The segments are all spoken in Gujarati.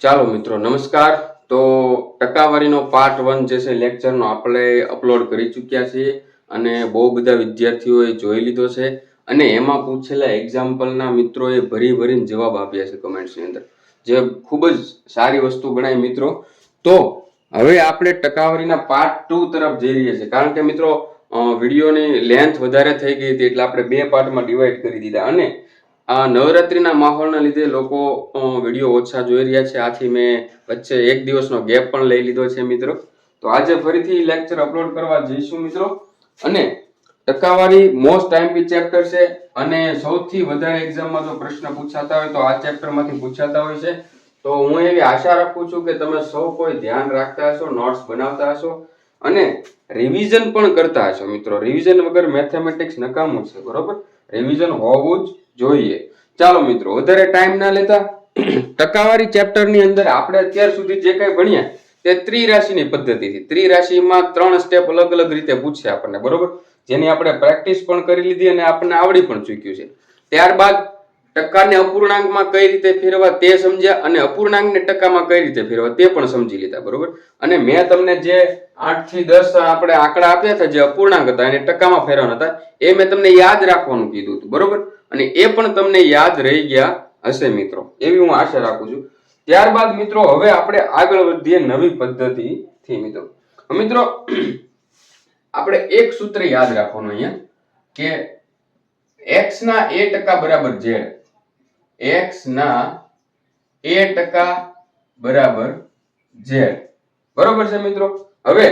ચાલો મિત્રો નમસ્કાર. તો ટકાવારીનો પાર્ટ 1 જે છે લેક્ચરનો આપણે અપલોડ કરી ચૂક્યા છીએ અને બહુ બધા વિદ્યાર્થીઓએ જોઈ લીધો છે અને એમાં પૂછેલા એક્ઝામ્પલના મિત્રોએ ભરીને જવાબ આપ્યા છે કમેન્ટ્સની અંદર, જે ખૂબ જ સારી વસ્તુ ગણાય મિત્રો. તો હવે આપણે ટકાવારીના પાર્ટ 2 તરફ જઈ રહ્યા છીએ, કારણ કે મિત્રો વિડીયોની લેન્થ વધારે થઈ ગઈ હતી એટલે આપણે 2 પાર્ટમાં ડિવાઈડ કરી દીધા અને આ નવરાત્રીના માહોલના લીધે લોકો વિડીયો ઓછા જોઈ રહ્યા છે. આથી મેં વચ્ચે એક દિવસનો ગેપ પણ લઈ લીધો છે મિત્રો. તો આજે ફરીથી લેક્ચર અપલોડ કરવા જઈશું મિત્રો. અને ટકાવારી મોસ્ટ ટાઈમપી ચેપ્ટર છે અને સૌથી વધારે એક્ઝામમાં જો પ્રશ્ન પૂછાતા હોય તો આ ચેપ્ટરમાંથી પૂછાતા હોય છે. તો હું એવી આશા રાખું છું કે તમે સૌ કોઈ ધ્યાન રાખતા હશો, નોટ્સ બનાવતા હશો અને રિવિઝન પણ કરતા હશો મિત્રો. રિવિઝન વગર મેથેમેટિક્સ નકામું છે, બરોબર? રિવિઝન હોવું જ જોઈએ. ચાલો મિત્રો વધારે ટાઈમ ના લેતા ટકાવારી ચેપ્ટરની અંદર આપણે અત્યાર સુધી જે કંઈ ભણ્યા તે ત્રિરાશિની પદ્ધતિથી, ત્રિરાશિમાં 3 સ્ટેપ અલગ અલગ રીતે પૂછ્યા આપણને, બરોબર? જેની આપણે પ્રેક્ટિસ પણ કરી લીધી અને આપણને આવડી પણ ચૂક્યું છે. ત્યારબાદ ટકાને અપૂર્ણાંકમાં કઈ રીતે ફેરવા તે સમજ્યા અને અપૂર્ણાંકને ટકામાં કઈ રીતે ફેરવા તે પણ સમજી લીધા, બરોબર? અને મેં તમને જે 8 થી 10 આપણે આંકડા આપ્યા હતા જે અપૂર્ણાંક હતા એને ટકામાં ફેરવવાના હતા, એ મેં તમને યાદ રાખવાનું કીધું હતું, બરોબર? અને એ પણ તમને યાદ રહી ગયા હશે મિત્રો, એવી હું આશા રાખું છું. ત્યારબાદ મિત્રો હવે આપણે આગળ વધીએ નવી પદ્ધતિથી મિત્રો. મિત્રો આપણે એક સૂત્ર યાદ રાખવાનું અહીંયા કે x ના a% બરાબર z, x ના a% બરાબર z, બરોબર છે મિત્રો? હવે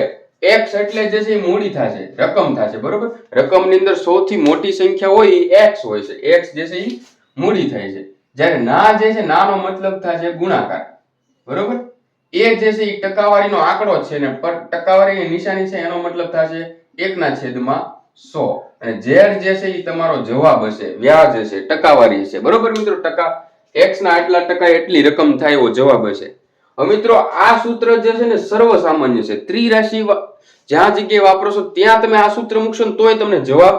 x એટલે જે છે એ મૂડી થશે, રકમ થશે, બરોબર? રકમની અંદર સૌથી મોટી સંખ્યા હોય એ x હોય છે. x જે છે એ મૂડી થાય છે. જ્યારે ના જે છે નાનો મતલબ થશે ગુણાકાર, બરોબર? એ જે છે એ ટકાવારીનો આંકડો છે ને ટકાવારીની નિશાની છે એનો મતલબ થશે 1/100 અને z જે છે એ તમારો જવાબ હશે, વ્યાજ હશે, ટકાવારી હશે, બરોબર મિત્રો? ટકા x ના આટલા ટકા એટલી રકમ થાય એવો જવાબ હશે. હવે મિત્રો આ સૂત્ર જે છે ને સર્વસામાન્ય છે. ત્રિરાશિ જ્યાં જગ્યાએ વાપરશો ત્યાં તમે આ સૂત્ર મૂકશો ને તોય તમને જવાબ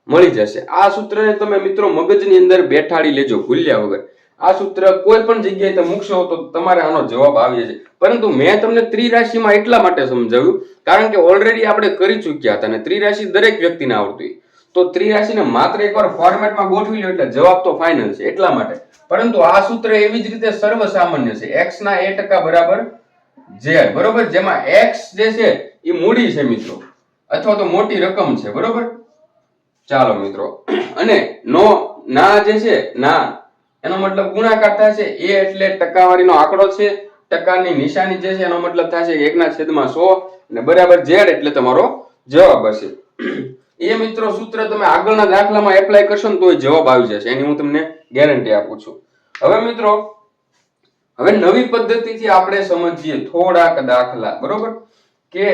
મળી જશે. આ સૂત્રને તમે મિત્રો મગજની અંદર બેઠાડી લેજો ભૂલ્યા વગર. આ સૂત્ર કોઈ પણ જગ્યાએ તમે મૂકશો તો તમારે આનો જવાબ આવી જશે. પરંતુ મેં તમને ત્રિરાશિમાં એટલા માટે સમજાવ્યું કારણ કે ઓલરેડી આપણે કરી ચૂક્યા હતા અને ત્રિરાશિ દરેક વ્યક્તિને આવડતી હોય. તો ત્રિરાશિને માત્ર એકવાર ફોર્મેટમાં ગોઠવી લો એટલે જવાબ તો ફાઇનલ છે, એટલા માટે. પરંતુ આ સૂત્ર એવી જ રીતે સર્વસામાન્ય છે. x ના a% બરાબર z, બરોબર? જેમાં x જે છે એ મૂડી છે મિત્રો, અથવા તો મોટી રકમ છે, બરોબર? ચાલો મિત્રો, અને નો ના જે છે ના એનો મતલબ ગુણાકાર થશે. a એટલે ટકાવારીનો આંકડો છે, ટકાની નિશાની જે છે એનો મતલબ થશે 1/100 અને બરાબર z એટલે તમારો જવાબ હશે. એ મિત્રો સૂત્ર તમે આગળના દાખલામાં એપ્લાય કરશો ને તોય જવાબ આવી જશે, એની હું તમને ગેરંટી આપું છું. હવે મિત્રો હવે નવી પદ્ધતિથી આપણે સમજીએ થોડાક દાખલા, બરોબર? કે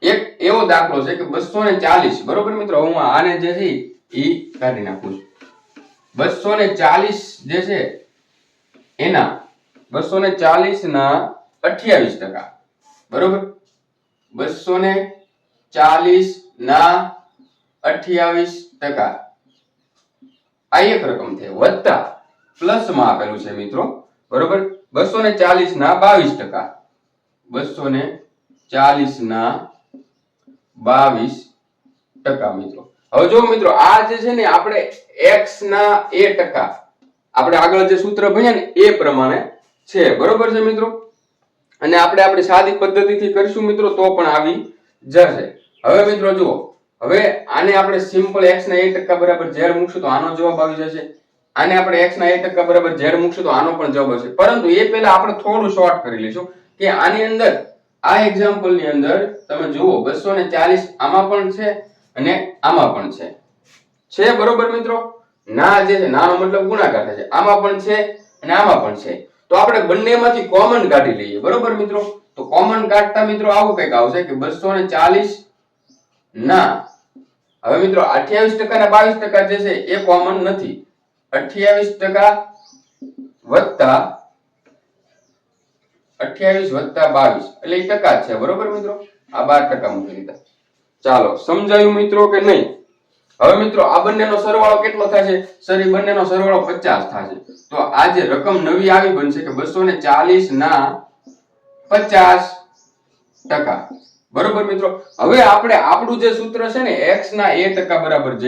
એક એવો દાખલો છે કે 240, બરોબર મિત્રો? હું આને જે છે ઈ કાઢી નાખું છું. 240 જે છે એના 240 ના 28%, બરોબર? 240 ના 28% આ એક રકમ થઈ, વત્તા પ્લસ માં આપેલું છે મિત્રો, બરોબર? 240 ના 22%, 240 ના 22% મિત્રો. હવે જો મિત્રો આ જે છે ને આપણે x ના a%, આપણે આગળ જે સૂત્ર ભણ્યા ને એ પ્રમાણે છે, બરોબર છે મિત્રો? અને આપણે આપણી સાદી પદ્ધતિથી કરીશું મિત્રો તો પણ આવી જશે. હવે મિત્રો જુઓ, હવે આને આપણે સિમ્પલ x ના a% બરાબર z મૂકશું તો આનો જવાબ આવી જશે. આને આપણે x ના a% બરાબર z મૂકશું તો આનો પણ જવાબ આવશે. પરંતુ એ પહેલા આપણે થોડું શોર્ટ કરી લઈશું કે આની અંદર આ એક્ઝામ્પલ ની અંદર તમે જુઓ 240 આમાં પણ છે અને આમાં પણ છે, બરોબર મિત્રો? ના જે છે નાનો મતલબ ગુણાકાર થશે, આમાં પણ છે અને આમાં પણ છે. તો આપણે બંનેમાંથી કોમન કાઢી લઈએ, બરોબર મિત્રો? તો કોમન કાઢતા મિત્રો આવું કંઈક આવશે કે 240 ના, હવે મિત્રો 28% અને 22% જે છે એ કોમન નથી. 28% વત્તા 28 વત્તા 22 એટલે એ ટકા જ છે, બરોબર મિત્રો? આ 12% મૂકી દીધા. ચાલો સમજાયું મિત્રો કે નહીં? હવે મિત્રો આ બંનેનો સરવાળો કેટલો થશે? સર એ બંનેનો સરવાળો 50 થશે. તો આ જે રકમ નવી આવી બનશે કે 240 ના 50%. બરોબર મિત્રો. હવે આપણે આપણું જે સૂત્ર છે ને x ના a% બરાબર z,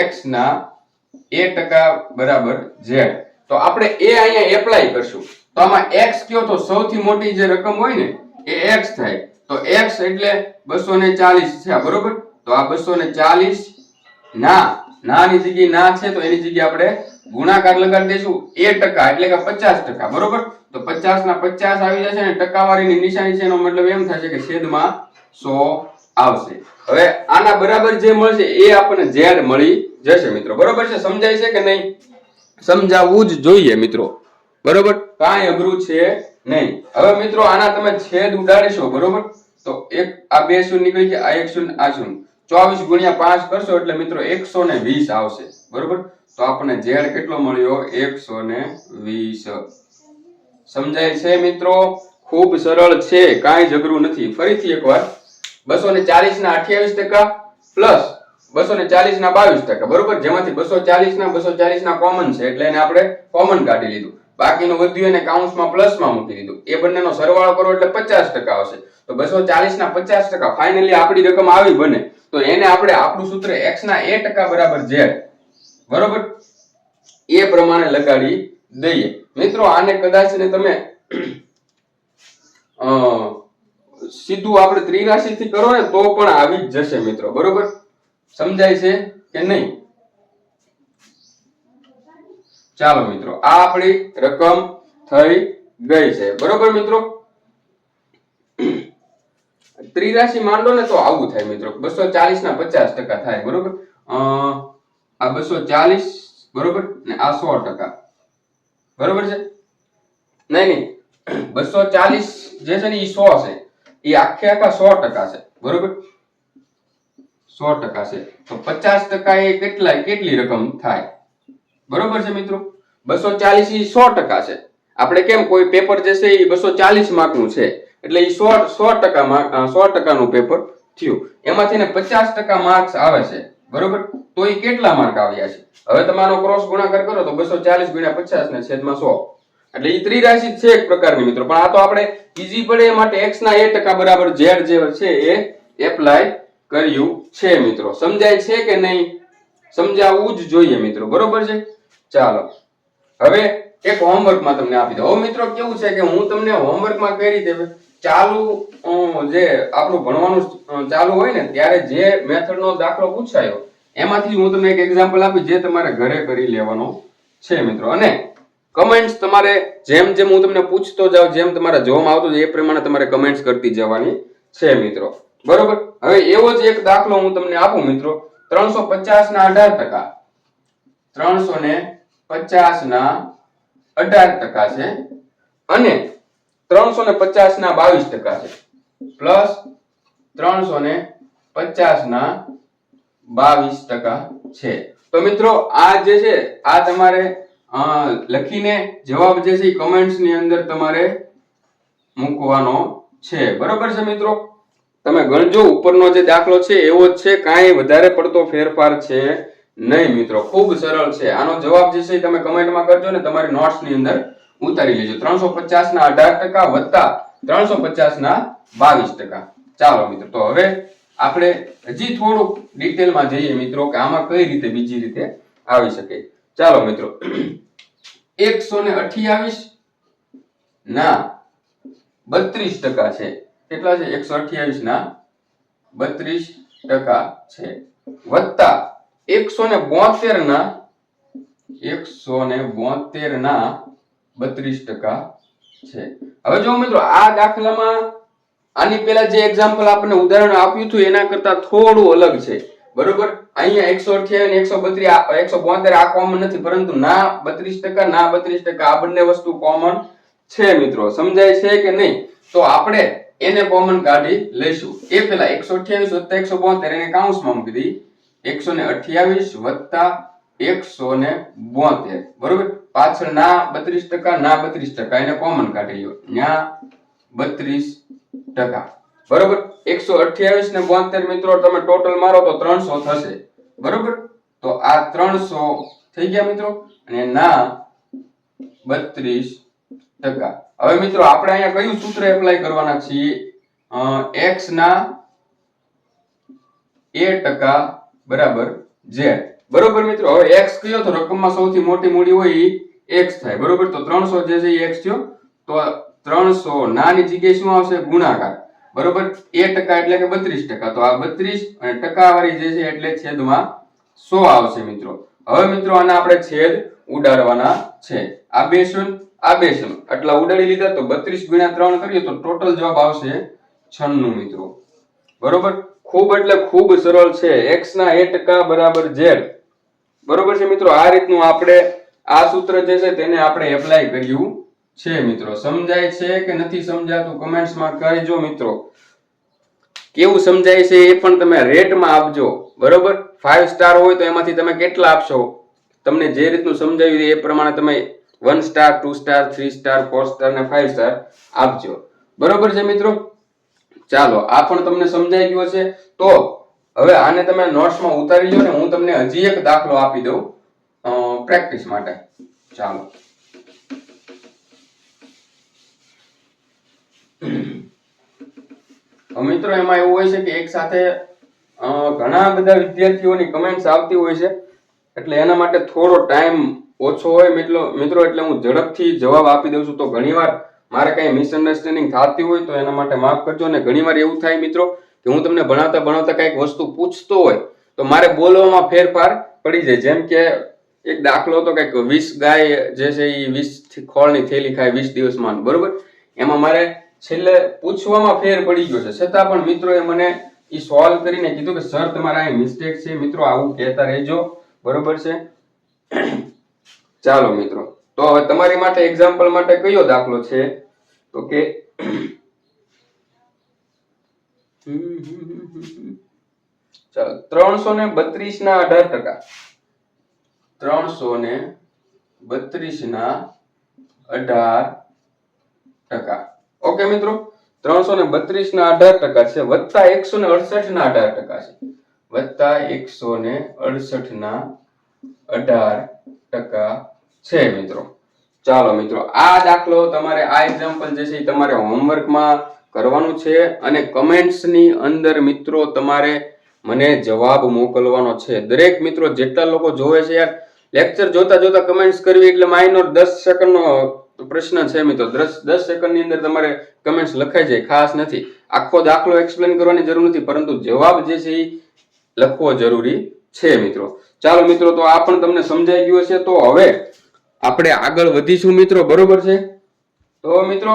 x ના a% બરાબર z, તો આપણે એ અહીંયા એપ્લાય કરશું. તો આમાં x કયો તો સૌથી મોટી જે રકમ હોય ને એ x થાય. તો x એટલે 240 છે. બરોબર. તો આ 240 નાની જગ્યાએ ના છે તો એની જગ્યાએ આપણે ગુણાકાર લગાડી દઈશું a% એટલે કે 50%. બરોબર. તો 50 ના 50 આવી જશે ને ટકાવારીની નિશાની છે એનો મતલબ એમ થશે કે છેદમાં 100 આવશે. હવે આના બરાબર જે મળશે એ આપણને z મળી જશે મિત્રો. બરોબર છે? સમજાય છે કે નહીં? સમજાવવું જ જોઈએ મિત્રો. બરોબર. કાંઈ અઘરું છે નહીં. હવે મિત્રો આના તમે છેદ ઉડાડીશો. બરોબર. તો એક આ બે શૂન્ય નીકળી ગયા, આ એક શૂન્ય, આ શૂન્ય, 24 ગુણ્યા 5 કરશો એટલે મિત્રો 120 આવશે. બરોબર. તો આપણને z કેટલો મળ્યો? 120. સમજાય છે મિત્રો? ખૂબ સરળ છે, કાંઈ જગરું નથી. ફરીથી એકવાર 240 ના 28% પ્લસ 240 ના 22%. બરોબર. જેમાંથી 240 ના કોમન છે એટલે એને આપણે કોમન કાઢી લીધું. બાકીનું વધ્યું એને કાઉન્સમાં પ્લસમાં મૂકી દીધું. એ બંનેનો સરવાળો કરો એટલે 50% આવશે. તો 240 ના 50% ફાઇનલી આપણી રકમ આવી બને. તો એને આપણે આપણું સૂત્ર x ના a% બરાબર z, બરોબર, એ પ્રમાણે લગાડી દઈએ. મિત્રો આને કદાચ ને તમે સીધું આપણે ત્રિરાશી થી કરો ને તો પણ આવી જ જશે મિત્રો. બરોબર. સમજાય છે કે નહીં? ચાલો મિત્રો, આ આપણી રકમ થઈ ગઈ છે. બરોબર મિત્રો. ત્રિરાશી માંડો ને તો આવું થાય મિત્રો. 240 ના 50% થાય. બરોબર. આ 240 બરોબર ને આ 100%. બરોબર છે? નહીં 240 જે છે ને એ 100 છે, એ આખે આખા 100% છે. બરોબર. 100% છે તો 50% એ કેટલી રકમ થાય? બરોબર છે મિત્રો. 240 એ 100% છે. આપણે કેમ કોઈ પેપર જે છે એ 240 માર્કનું છે એટલે એ 100% નું પેપર થયું. એમાંથી ને 50% માર્ક્સ આવે છે. બરોબર. તો એ કેટલા માર્ક આવ્યા છે? હવે તમારો ક્રોસ ગુણાકાર કરો તો 240 ગુણ્યા 50 ને છેદમાં 100 એટલે એ ત્રિરાશી છે એક પ્રકારની મિત્રો. પણ આ તો આપણે ઈઝી પડે એ માટે x ના a% બરાબર z જે છે એ એપ્લાય કર્યું છે મિત્રો. સમજાય છે કે નહીં? સમજાવવું જ જોઈએ મિત્રો. બરોબર છે? ચાલો હવે એક હોમવર્કમાં તમને આપી દઉં. હવે મિત્રો કેવું છે કે હું તમને હોમવર્કમાં કઈ રીતે ચાલુ જે આપણું ભણવાનું ચાલુ હોય ને ત્યારે જે મેથડનો દાખલો પૂછાયો એમાંથી હું તમને એક એક્ઝામ્પલ આપી જે તમારે ઘરે કરી લેવાનો છે મિત્રો. અને કમેન્ટ્સ તમારે જેમ જેમ હું તમને પૂછતો જાઉં, જેમ તમારા જોવામાં આવતો જાય એ પ્રમાણે તમારે કમેન્ટ્સ કરતી જવાની છે મિત્રો. બરોબર. હવે એવો જ એક દાખલો હું તમને આપું મિત્રો. 350 ના 18%, 350 ના 18% છે અને 350 ના 22% છે પ્લસ 350 ના 22% છે. તો મિત્રો આ જે છે આ તમારે લખીને જવાબ જે છે એ કમેન્ટ્સ ની અંદર તમારે મૂકવાનો છે. બરોબર છે મિત્રો? તમે ગણજો. ઉપરનો જે દાખલો છે એવો જ છે, કાંઈ વધારે પડતો ફેરફાર છે નહીં મિત્રો. ખૂબ સરળ છે. આનો જવાબ જે છે તમે કમેન્ટમાં કરજો ને તમારી નોટ્સ ની અંદર ઉતારી લેજો. 350 ના 18% વત્તા 350 ના 22%. ચાલો મિત્રો, તો હવે આપણે હજી થોડુંક ડિટેલમાં જઈએ મિત્રો કે આમાં કઈ રીતે બીજી રીતે આવી શકે. ચાલો મિત્રો, 128 ના 32% છે. કેટલા છે? 128 ના 32% છે વત્તા 172 ના 32% છે. હવે જો મિત્રો આ દાખલામાં આની પહેલા જે એક્ઝામ્પલ આપણને ઉદાહરણ આપ્યું હતું એના કરતા થોડું અલગ છે. બરોબર. અહીંયા 128 અને 172 આ કોમન નથી, પરંતુ ના 32% ના 32% આ બંને વસ્તુ કોમન છે મિત્રો. સમજાય છે કે નહીં? તો આપણે એને કોમન કાઢી લઈશું. એ પહેલા 128 + 172 એને કાઉન્સમાં મૂકી દઈએ. 128 + 172. બરોબર. પાછળ ના 32% ના 32% એને કોમન કાઢી લ્યો. ન્યા 32%. બરોબર. 128 ને 72 મિત્રો તમે ટોટલ મારો તો 300 થશે. બરોબર. તો આ 300 થઈ ગયા મિત્રો, અને ના 32%. હવે મિત્રો આપણે અહીંયા કયું સૂત્ર એપ્લાય કરવાના છીએ? x ના a% બરાબર z. બરોબર મિત્રો. હવે x કયો તો રકમમાં સૌથી મોટી મૂડી હોય એ x થાય. બરોબર. તો 300 જે છે એ x થયો. તો 300 નાની જગ્યાએ શું આવશે? ગુણાકાર. બરોબર. a% એટલે કે 32%. તો આ 32 અને ટકાવારી જે છે એટલે છેદમાં 100 આવશે મિત્રો. હવે મિત્રો આને આપણે છેદ ઉડાડવાના છે. આ બે શૂન્ય, આ બે શૂન્ય, આટલા ઉડાડી લીધા. તો 32 ગુણ્યા 3 કરીએ તો ટોટલ જવાબ આવશે 96 મિત્રો. બરોબર. ખૂબ એટલે ખૂબ સરળ છે. x ના a% બરાબર z. બરોબર છે મિત્રો. આ રીતનું આપણે આ સૂત્ર જે છે તેને આપણે એપ્લાય કર્યું છે મિત્રો. સમજાય છે કે નથી સમજાતું કમેન્ટ્સમાં કહેજો મિત્રો. કેવું સમજાય છે એ પણ તમે રેટમાં આપજો. બરોબર. 5 સ્ટાર હોય તો એમાંથી તમે કેટલા આપશો? તમને જે રીતનું સમજાવ્યું એ પ્રમાણે તમે 1 સ્ટાર, 2 સ્ટાર, 3 સ્ટાર, 4 સ્ટાર અને 5 સ્ટાર આપજો. બરોબર છે મિત્રો. ચાલો, આ પણ તમને સમજાઈ ગયો છે. તો હવે આને તમે નોટ્સમાં ઉતારી લો ને હું તમને હજી એક દાખલો આપી દઉં પ્રેક્ટિસ માટે. ચાલો. મિત્રો એમાં એવું હોય છે કે એક સાથે ઘણા બધા વિદ્યાર્થીઓની કમેન્ટ્સ આવતી હોય છે, એટલે એના માટે થોડો ટાઈમ ઓછો હોય મિત્રો, એટલે હું ઝડપથી જવાબ આપી દઉં છું. તો ઘણીવાર મારે કઈ મિસઅન્ડરસ્ટેન્ડિંગ થતી હોય તો એના માટે માફ કરજો. અને ઘણીવાર એવું થાય મિત્રો કે હું તમને ભણાવતા કઈક વસ્તુ પૂછતો હોય તો મારે બોલવામાં ફેરફાર પડી જાય. જેમ કે એક દાખલો હતો કઈક 20 ગાય જે છે એ 20 ખોળની થેલી ખાય 20 દિવસમાં. બરોબર. એમાં મારે છેલ્લે પૂછવામાં ફેર પડી ગયો છે, છતાં પણ મિત્રોએ મને એ સોલ્વ કરીને કીધું કે સર તમારા અહીં મિસ્ટેક છે. મિત્રો આવું કહેતા રહેજો. બરોબર છે. ચાલો મિત્રો. તો હવે તમારી માટે એક્ઝામ્પલ માટે કયો દાખલો છે? તો કે ચાલો 332 ના 18%. 332 ના 18%. ઓકે મિત્રો. 332 ના 18% છે વત્તા 168 ના 18% છે. વત્તા 168 ના 18% છે મિત્રો. ચાલો મિત્રો, આ દાખલો તમારે આ એક્ઝામ્પલ જે છે એ તમારે હોમવર્કમાં કરવાનું છે અને કમેન્ટ્સ ની અંદર મિત્રો તમારે મને જવાબ મોકલવાનો છે. દરેક મિત્રો જેટલા લોકો જોવે છે યાર, લેક્ચર જોતા કમેન્ટ્સ કરવી એટલે માઇનોર 10 સેકન્ડનો પ્રશ્ન છે મિત્રો. 10 સેકન્ડની અંદર તમારે કમેન્ટ્સ લખાઈ જાય. ખાસ નથી, આખો દાખલો એક્સપ્લેન કરવાની જરૂર નથી, પરંતુ જવાબ જે છે એ લખવો જરૂરી છે મિત્રો. ચાલો મિત્રો, તો આ પણ તમને સમજાઈ ગયું છે. તો હવે આપણે આગળ વધીશું મિત્રો. બરોબર છે. તો મિત્રો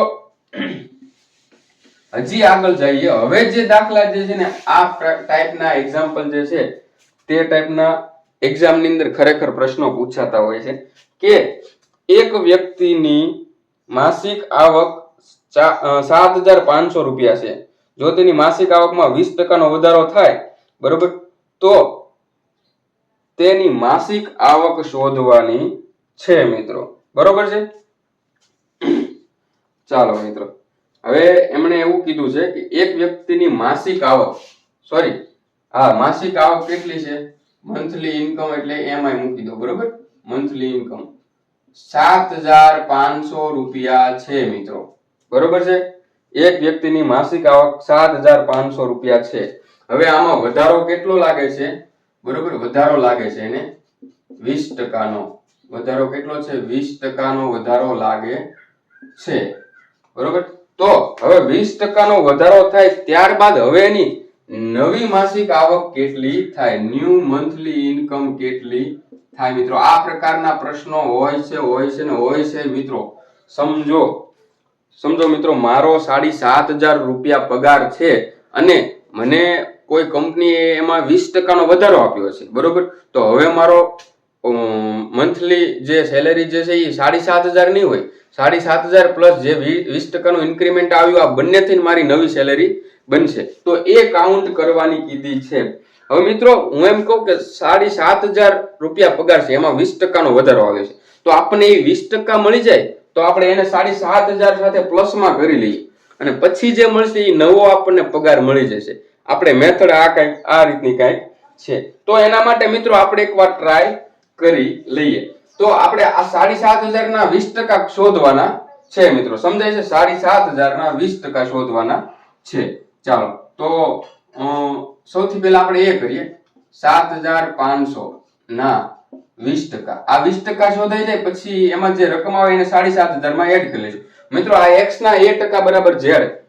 હજી આગળ જઈએ. હવે જે દાખલા જે છે ને આ ટાઈપના એક્ઝામ્પલ જે છે તે ટાઈપના એક્ઝામની અંદર ખરેખર પ્રશ્નો પૂછાતા હોય છે કે એક વ્યક્તિની માસિક આવક 7,500 રૂપિયા છે. જો તેની માસિક આવકમાં 20% નો વધારો થાય, બરોબર, તો તેની માસિક આવક શોધવાની છે મિત્રો. બરોબર છે. ચાલો મિત્રો, હવે એમણે એવું કીધું છે કે એક વ્યક્તિની માસિક આવક, માસિક આવક કેટલી છે? મંથલી ઇન્કમ એટલે એમાં મૂકી દો. બરોબર. મંથલી ઇન્કમ 7,500 રૂપિયા છે મિત્રો. બરોબર છે. એક વ્યક્તિની માસિક આવક 7,500 રૂપિયા છે. હવે આમાં વધારો કેટલો લાગે છે? બરોબર, વધારો લાગે છે એને 20% નો. વધારો કેટલો છે? 20% નો વધારો લાગે છે. બરોબર. તો હવે 20% નો વધારો થાય ત્યારબાદ હવે એની નવી માસિક આવક કેટલી થાય? ન્યુ મંથલી ઇન્કમ કેટલી થાય મિત્રો? આ પ્રકારના પ્રશ્નો હોય છે મિત્રો. સમજો મિત્રો, મારો 7,500 રૂપિયા પગાર છે અને મને કોઈ કંપનીએ એમાં 20% નો વધારો આપ્યો છે. બરોબર. તો હવે મારો મંથલી જે સેલેરી જે છે એ 7,500 નહીં હોય, 7,500 પ્લસ જે 20% નું ઇન્ક્રીમેન્ટ આવ્યું, આ બંને થઈને મારી નવી સેલેરી બનશે. તો એ કાઉન્ટ કરવાની કીધી છે. હવે મિત્રો હું એમ કહું કે 7,500 રૂપિયા પગાર છે, એમાં 20% નો વધારો આવ્યો છે, તો આપણને એ 20% મળી જાય તો આપણે એને 7,500 સાથે પ્લસમાં કરી લઈએ અને પછી જે મળશે એ નવો આપણને પગાર મળી જશે. આપણે મેથડ આ રીતની કઈક છે. તો એના માટે મિત્રો આપણે એકવાર ટ્રાય કરી લઈએ. તો આપણે આ 7,500 ના 20% શોધવાના છે મિત્રો. સમજાય છે? 7,500 ના 20% શોધવાના છે. ચાલો તો સૌથી પહેલા આપણે એ કરીએ. 7,500 ના 20%. આ 20% શોધાઈ જાય પછી એમાં જે રકમ આવે એને 7,500 માં એડ કરી લેજો મિત્રો. આ x ના a% બરાબર z,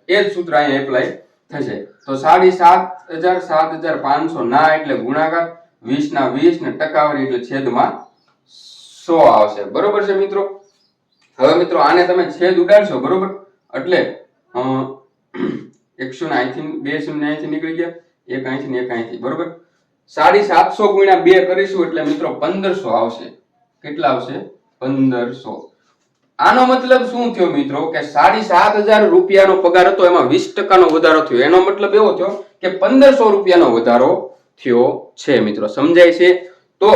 એ જ સૂત્ર અહીંયા એપ્લાય થશે. તો 7,500 7,500 ના એટલે ગુણાકાર, 20 ના 20 ને ટકાવારી એટલે છેદમાં 100 આવશે. બરોબર છે મિત્રો? હવે મિત્રો આને તમે છેદ ઉડાડશો બરોબર, એટલે 1 શૂન્ય અહીંથી 2 શૂન્ય અહીંથી નીકળી ગયા, 1 અહીંથી ને 1 અહીંથી. બરોબર, 750 ગુણ્યા 2 કરીશું એટલે મિત્રો 1500 આવશે. કેટલા આવશે? 1500. આનો મતલબ શું થયો મિત્રો કે 7,500 રૂપિયાનો પગાર હતો, એમાં 20% નો વધારો થયો. એનો મતલબ એવો થયો કે 1500 રૂપિયાનો વધારો થયો છે મિત્રો. સમજાય છે? તો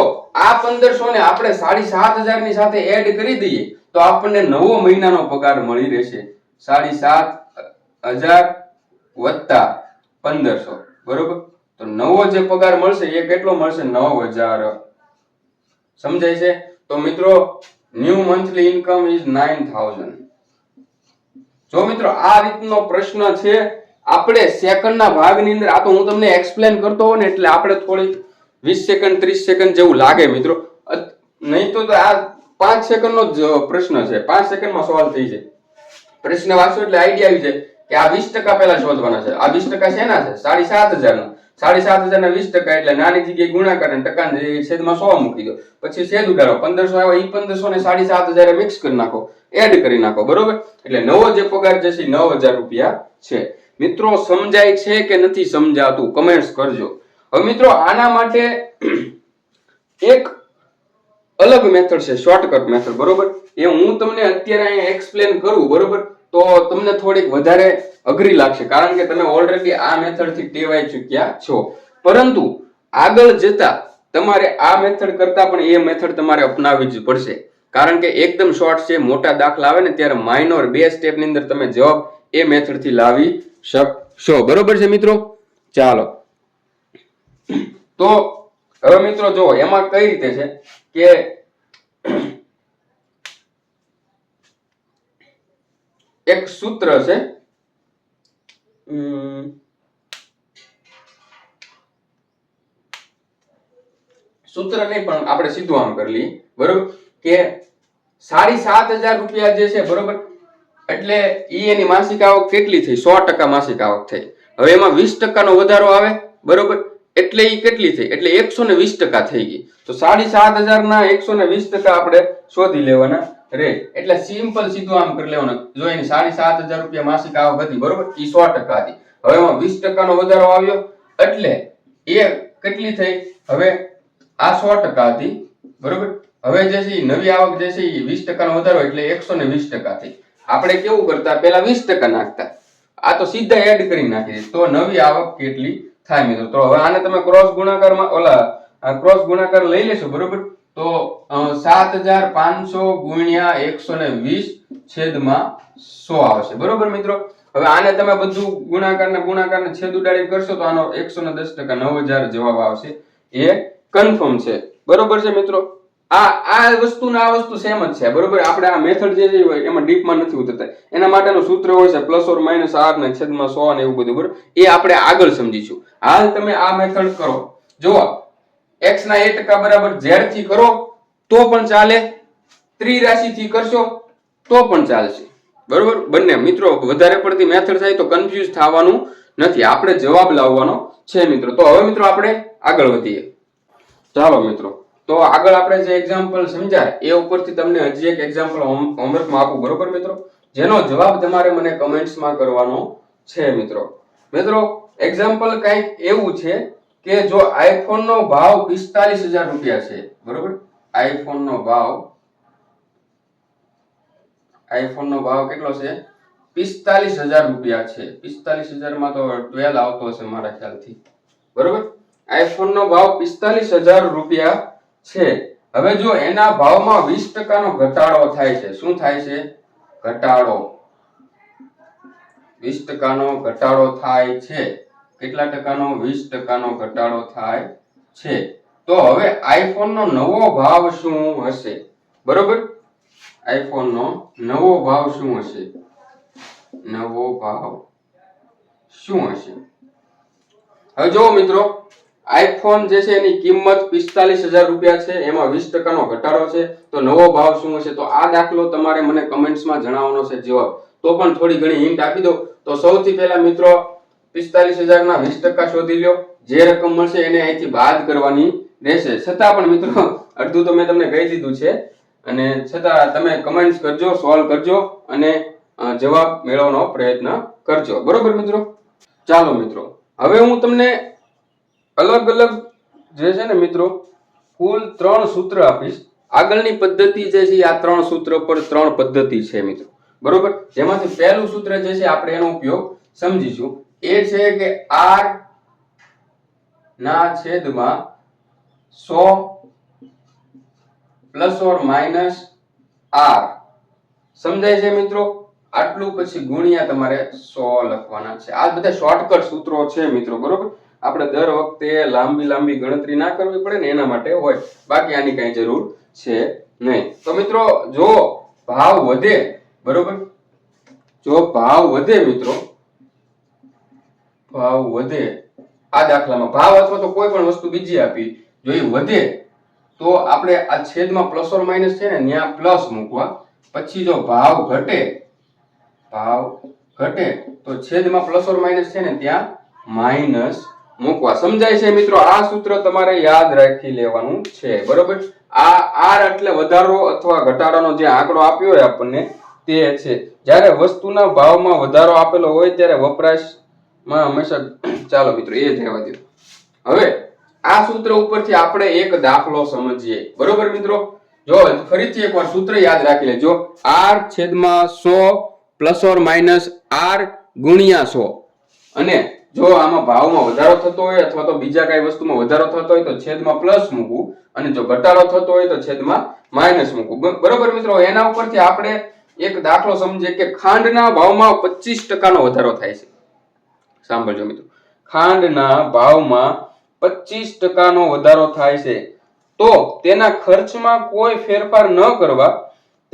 આ 1500 ને આપણે 7,500 ની સાથે એડ કરી દઈએ તો આપણને નવો મહિનાનો પગાર મળી રહેશે. 7,500 વત્તા 1500. બરોબર, તો નવો જે પગાર મળશે એ કેટલો મળશે? 9,000. સમજાય છે? તો મિત્રો ન્યુ મંથલી ઇન્કમ ઇઝ 9,000. જો મિત્રો આ રીતનો પ્રશ્ન છે, આપણે સેકન્ડના ભાગની અંદર, આ તો હું તમને એક્સપ્લેન કરતો હોઉં ને એટલે આપણે થોડી 20 સેકન્ડ 30 સેકન્ડ જેવું લાગે મિત્રો. નહીં તો આ 5 સેકન્ડનો જ પ્રશ્ન છે. 5 સેકન્ડમાં સોલ્વ થઈ જાય. પ્રશ્ન વાંચો એટલે આઈડિયા આવી જાય કે આ 20% પહેલા શોધવાના છે. આ 20% શેના છે? 7,500 ના. 7,500 ના 20% એટલે નાની જગ્યાએ ગુણાકાર અને ટકાની જગ્યાએ છેદમાં 100 મૂકી દો. પછી છેદ ઉડાડો. 1500 આવ્યો, ઈ 1500 ને 7,500 મિક્સ કરી નાખો, એડ કરી નાખો. બરોબર, એટલે નવો જે પગાર જે છે 9,000 રૂપિયા છે. મિત્રો સમજાય છે કે નથી સમજાતું? કમેન્ટ્સ કરજો. હવે મિત્રો આના માટે એક અલગ મેથડ છે, શોર્ટકટ મેથડ. બરોબર, એ હું તમને અત્યારે અહીંયા એક્સપ્લેન કરું બરોબર, તો તમને થોડીક વધારે અઘરી લાગશે કારણ કે તમે ઓલરેડી આ મેથડ થી ટેવાઈ ચૂક્યા છો. પરંતુ આગળ જતા તમારે આ મેથડ કરતા પણ એ મેથડ તમારે અપનાવવી જ પડશે કારણ કે એકદમ શોર્ટ છે. મોટા દાખલા આવે ને ત્યારે માઇનોર 2 સ્ટેપ ની અંદર તમે જવાબ એ મેથડ થી લાવી શકશો. બરોબર છે મિત્રો? ચાલો તો હવે મિત્રો જો એમાં કઈ રીતે છે કે એક સૂત્ર છે, સૂત્ર નહીં પણ આપણે સીધું આમ કરી લઈએ. બરોબર, કે 7,500 રૂપિયા જે છે બરોબર, એટલે ઈ એની માસિક આવક કેટલી થઈ? 100% માસિક આવક થઈ. હવે એમાં 20% નો વધારો આવે બરોબર, એટલે ઈ કેટલી થઈ? એટલે 120% થઈ ગઈ. તો 7,500 ના 120% આપણે શોધી લેવાના રે. એટલે સિમ્પલ સીધું આમ કરી લેવાનું. જો એની 7,500 રૂપિયા માસિક આવક હતી બરોબર, ઈ 100% હતી. હવે એમાં 20% નો વધારો આવ્યો એટલે એ કેટલી થઈ? હવે આ 100% હતી બરોબર, હવે જે છે નવી આવક જે છે એ 20% નો વધારો એટલે 120% થઈ. આપણે કેવું કરતા? પેલા 20% નાખતા, આ તો સીધા એડ કરી નાખી. તો નવી આવક કેટલી થાય મિત્રો? તો હવે આને તમે ક્રોસ ગુણાકારમાં ક્રોસ ગુણાકાર લઈ લેશો બરોબર, તો 7,500 ગુણ્યા 120 છેદમાં 100 આવશે. બરોબર મિત્રો? હવે આને તમે બધું ગુણાકાર ને છેદ ઉડાડી કરશો તો આનો 110% 9,000 જવાબ આવશે. એ કન્ફર્મ છે. બરોબર છે મિત્રો? આ વસ્તુ સેમ જ છે. બરોબર, આપણે આ મેથડ જે છે એમાં ડીપમાં નથી ઉતરતા. એના માટેનું સૂત્ર હોય છે +or-r ને છેદમાં 100 ને એવું બધું. બરોબર, એ આપણે આગળ સમજીશું. હાલ તમે આ મેથડ કરો. જો x ના 1% બરાબર z થી કરો તો પણ ચાલે, ત્રિરાશી થી કરશો તો પણ ચાલશે. બરોબર, બંને મિત્રો વધારે પડતી મેથડ થાય તો કન્ફ્યુઝ થવાનું નથી. આપણે જવાબ લાવવાનો છે મિત્રો. તો હવે મિત્રો આપણે આગળ વધીએ. ચાલો મિત્રો, તો આગળ આપણે જે એક્ઝામ્પલ સમજાય એ ઉપરથી તમને હજી એક એક્ઝામ્પલ હોમવર્કમાં આપું. બરોબર મિત્રો, જેનો જવાબ તમારે મને કમેન્ટ્સમાં કરવાનો છે મિત્રો. મિત્રો એક્ઝામ્પલ કંઈક એવું છે કે જો આઈફોન નો ભાવ 45,000 રૂપિયા છે બરોબર, આઈફોન નો ભાવ કેટલો છે? 45,000 રૂપિયા છે. 45,000 માં તો 12 આવતો હશે મારા ખ્યાલથી. બરોબર, આઈફોન નો ભાવ 45,000 રૂપિયા છે. હવે જો એના ભાવમાં 20% નો ઘટાડો થાય છે. શું થાય છે? ઘટાડો. 20% નો ઘટાડો થાય છે. કેટલા ટકાનો? 20% નો ઘટાડો થાય છે. તો હવે આઈફોન નો નવો ભાવ શું હશે? બરોબર, આઈફોન નો નવો ભાવ શું હશે? નવો ભાવ શું હશે? હવે જો મિત્રો, આઈફોન જે છે એની કિંમત 45,000 રૂપિયા છે, એમાં 20% નો ઘટાડો છે. તો નવો ભાવ શું હશે? તો આ દાખલો તમારે મને કમેન્ટ્સમાં જણાવવાનો છે જવાબ. તો પણ થોડી ઘણી હિન્ટ આપી દો. તો સૌથી પહેલા મિત્રો 45,000 ના 20% શોધી લ્યો. જે રકમ મળશે એને અહીંથી બાદ કરવાની રહેશે. છતાં પણ મિત્રો અડધું તો મેં તમને કહી દીધું છે, અને છતાં તમે કમેન્ટ્સ કરજો, સોલ્વ કરજો અને જવાબ મેળવવાનો પ્રયત્ન કરજો. બરોબર મિત્રો? ચાલો મિત્રો, હવે હું તમને અલગ અલગ જે છે ને મિત્રો કુલ 3 સૂત્ર આપીશ. આગળની પદ્ધતિ જે છે આ 3 સૂત્ર પર 3 પદ્ધતિ છે મિત્રો. બરોબર, જેમાંથી પહેલું સૂત્ર જે છે આપણે એનો ઉપયોગ સમજીશું. એ છે કે r ના છેદમાં 100 પ્લસ ઓર માઇનસ r. સમજાય છે મિત્રો? આટલું પછી ગુણ્યા તમારે 100 લખવાના છે. આ બધા શોર્ટકટ સૂત્રો છે મિત્રો. બરોબર, આપણે દર વખતે લાંબી ગણતરી ના કરવી પડે ને એના માટે હોય, બાકી આની કઈ જરૂર છે નહીં. તો મિત્રો જો ભાવ વધે, બરોબર, જો ભાવ વધે મિત્રો, ભાવ વધે, આ દાખલામાં ભાવ અથવા તો કોઈ પણ વસ્તુ બીજી આપી, જો એ વધે તો આપણે આ છેદમાં પ્લસ ઓર માઇનસ છે ને ત્યાં પ્લસ મૂકવા. પછી જો ભાવ ઘટે તો છેદમાં પ્લસ ઓર માઇનસ છે ને ત્યાં માઇનસ મૂકવા. સમજાય છે મિત્રો? આ સૂત્ર તમારે યાદ રાખી લેવાનું છે. બરોબર, આ r એટલે વધારો અથવા ઘટાડાનો જે આંકડો આપ્યો હોય આપણને તે છે. જ્યારે વસ્તુના ભાવમાં વધારો આપેલો હોય ત્યારે વપરાશમાં હંમેશા, ચાલો મિત્રો એ જ રહેવા દો. હવે આ સૂત્ર ઉપરથી આપણે એક દાખલો સમજીએ. બરોબર મિત્રો, જો ફરીથી એકવાર સૂત્ર યાદ રાખી લેજો. r છેદમાં 100 પ્લસ ઓર માઇનસ r ગુણ્યા 100. અને જો આમાં ભાવમાં વધારો થતો હોય અથવા તો બીજા કઈ વસ્તુમાં વધારો થતો હોય તો છેદમાં પ્લસ મૂકવું, અને જો ઘટાડો થતો હોય તો છેદમાં માઇનસ મૂકવું. બરોબર મિત્રો, એના ઉપરથી આપણે એક દાખલો સમજીએ કે ખાંડના ભાવમાં 25% નો વધારો થાય છે. સાંભળજો મિત્રો, ખાંડના ભાવમાં 25% નો વધારો થાય છે, તો તેના ખર્ચમાં કોઈ ફેરફાર ન કરવા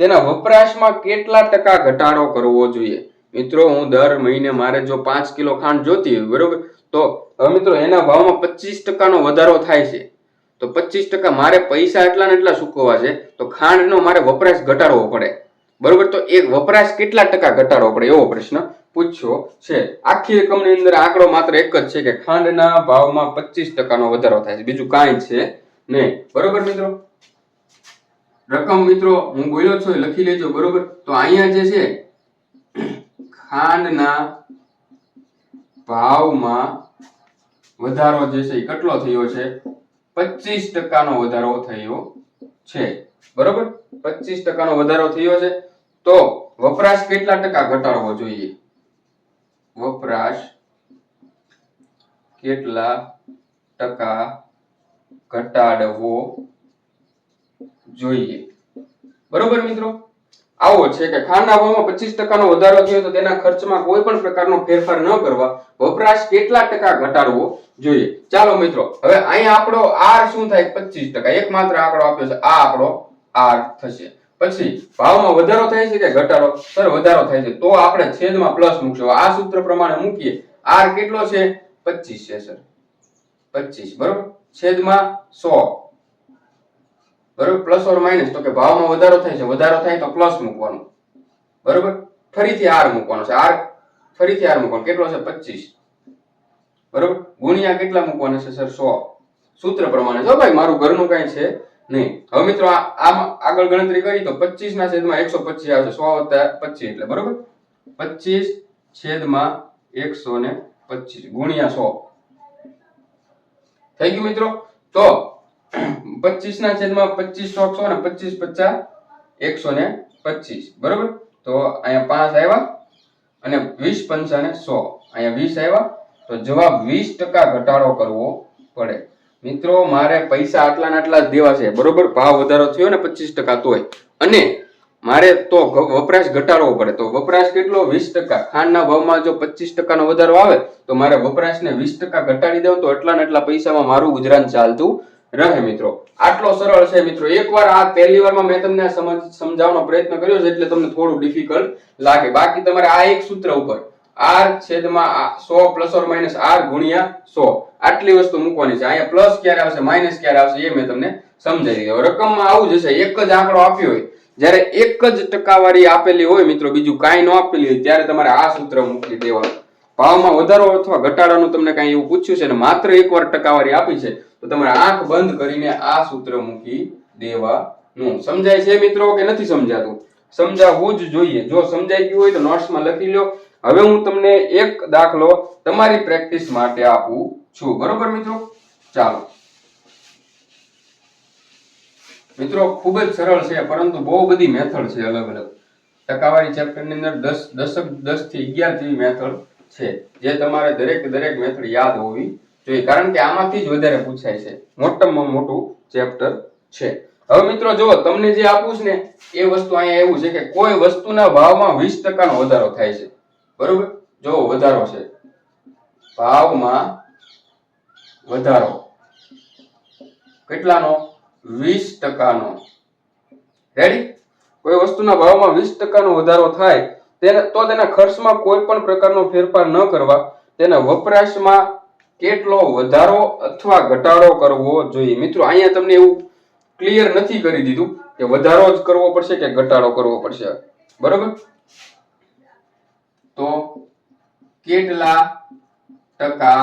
તેના વપરાશમાં કેટલા ટકા ઘટાડો કરવો જોઈએ? મિત્રો હું દર મહિને મારે જો 5 કિલો ખાંડ જોતી હોય, બરોબર, તો હવે મિત્રો એના ભાવમાં 25% નો વધારો થાય છે, તો 25% મારે પૈસા એટલા ને એટલા ચૂકવવા છે, તો ખાંડનો મારે વપરાશ ઘટાડવો પડે. બરોબર, તો એક વપરાશ કેટલા ટકા ઘટાડવો પડે એવો પ્રશ્ન પૂછ્યો છે. આખી રકમની અંદર આંકડો માત્ર એક જ છે કે ખાંડના ભાવમાં 25% નો વધારો થાય છે, બીજું કાંઈ છે નહીં. બરોબર મિત્રો, રકમ મિત્રો હું બોલ્યો છું લખી લેજો. બરોબર, તો અહીંયા જે છે ખાંડના ભાવમાં વધારો જે છે એ કેટલો થયો છે? 25% નો વધારો થયો છે. બરોબર, 25% નો વધારો થયો છે, તો વપરાશ કેટલા ટકા ઘટાડવો જોઈએ? વપરાશ કેટલા ટકા ઘટાડવો જોઈએ? બરોબર મિત્રો, આવો છે કે ખાંડના ભાવમાં 25% નો વધારો થયો તો તેના ખર્ચમાં કોઈ પણ પ્રકારનો ફેરફાર ન કરવા વપરાશ કેટલા ટકા ઘટાડવો જોઈએ. ચાલો મિત્રો, હવે અહીંયા આપણો r શું થાય? 25%. એકમાત્ર આંકડો આપ્યો છે, આ આંકડો r થશે. પછી ભાવમાં વધારો થાય છે કે ઘટાડો? સર વધારો થાય છે, તો આપણે છેદમાં પ્લસ મૂકશું. આ સૂત્ર પ્રમાણે મૂકીએ. r કેટલો છે? 25 છે સર, 25. બરોબર, છેદમાં 100. બરોબર, પ્લસ ઓર માઇનસ, તો કે ભાવમાં વધારો થાય છે, વધારો થાય તો પ્લસ મૂકવાનું. બરોબર, ફરીથી r મૂકવાનો છે, ફરીથી r મૂકવાનો. કેટલો છે? 25. બરોબર, ગુણ્યા કેટલા મૂકવાના છે સર? 100. સૂત્ર પ્રમાણે જો ભાઈ, મારું ઘરનું કઈ છે નહીં. હવે મિત્રો આમ આગળ ગણતરી કરી તો 25 ના છેદમાં 125 આવશે. 100 + 25 એટલે બરોબર 25 છેદમાં 125 ગુણ્યા 100 થઈ ગયું મિત્રો. તો 25 ના છેદમાં 25 100 ને 25 50 125 બરોબર. તો અહીંયા 5 આવ્યા અને 20 પંચા ને 100 અહીંયા 20 આવ્યા. તો જવાબ 20% ઘટાડો કરવો પડે. મિત્રો મારે પૈસા આટલા ને આટલા જ દેવા છે બરોબર. ભાવ વધારો થયો ને 25% તોય, અને મારે તો વપરાશ ઘટાડવો પડે. તો વપરાશ કેટલો? 20%. ખાંડના ભાવમાં જો 25% વધારો આવે તો મારે વપરાશને 20% ઘટાડી દઉં તો એટલા ને એટલા પૈસામાં મારું ગુજરાન ચાલતું રહે મિત્રો. આટલો સરળ છે મિત્રો. એકવાર આ પહેલી વારમાં મેં તમને સમજાવવાનો પ્રયત્ન કર્યો છે એટલે તમને થોડું ડિફિકલ્ટ લાગે. બાકી તમારે આ એક સૂત્ર ઉપર r છેદમાં 100 પ્લસ ઓર માઇનસ r ગુણ્યા 100 આટલી વસ્તુ મૂકવાની છે. અહીંયા પ્લસ ક્યારે આવશે માઇનસ ક્યારે આવશે એ મેં તમને સમજાવી દીધું. રકમમાં આવું જ હશે. એક જ આંકડો આપ્યો હોય, જ્યારે એક જ ટકાવારી આપેલી હોય મિત્રો, બીજું કાંઈ ન આપેલી હોય, ત્યારે તમારે આ સૂત્ર મૂકી દેવાનું. ભાવમાં વધારો અથવા ઘટાડાનું તમને કાંઈ એવું પૂછ્યું છે ને માત્ર એકવાર ટકાવારી આપી છે તો તમારે આંખ બંધ કરીને આ સૂત્ર મૂકી દેવાનું. સમજાય છે મિત્રો કે નથી સમજાતું? સમજાવવું જ જોઈએ. જો સમજાઈ ગયું હોય તો નોટ્સમાં લખી લો. હવે હું તમને એક દાખલો તમારી પ્રેક્ટિસ માટે આપું છું. બરોબર મિત્રો? ચાલો મિત્રો, ખૂબ જ સરળ છે પરંતુ બહુ બધી મેથડ છે અલગ અલગ. ટકાવારી ચેપ્ટર ની અંદર 10 થી 11 જેવી મેથડ છે જે તમારે દરેક મેથડ યાદ હોવી જોઈએ, કારણ કે આમાંથી જ વધારે પૂછાય છે. મોટામાં મોટું ચેપ્ટર છે. હવે મિત્રો જો તમને જે આપું છે ને એ વસ્તુ અહીંયા એવું છે કે કોઈ વસ્તુના ભાવમાં 20% નો વધારો થાય છે. બરોબર? જો વધારો છે, ભાવમાં વધારો કેટલાનો? 20% નો. રેડી? કોઈ વસ્તુના ભાવમાં 20% નો વધારો થાય તો તેના ખર્ચમાં કોઈ પણ પ્રકારનો ફેરફાર ન કરવા તેના વપરાશમાં કેટલો વધારો અથવા ઘટાડો કરવો જોઈએ. મિત્રો અહીંયા તમને એવું ક્લિયર નથી કરી દીધું કે વધારો જ કરવો પડશે કે ઘટાડો કરવો પડશે. બરોબર? તો કેટલા ટકા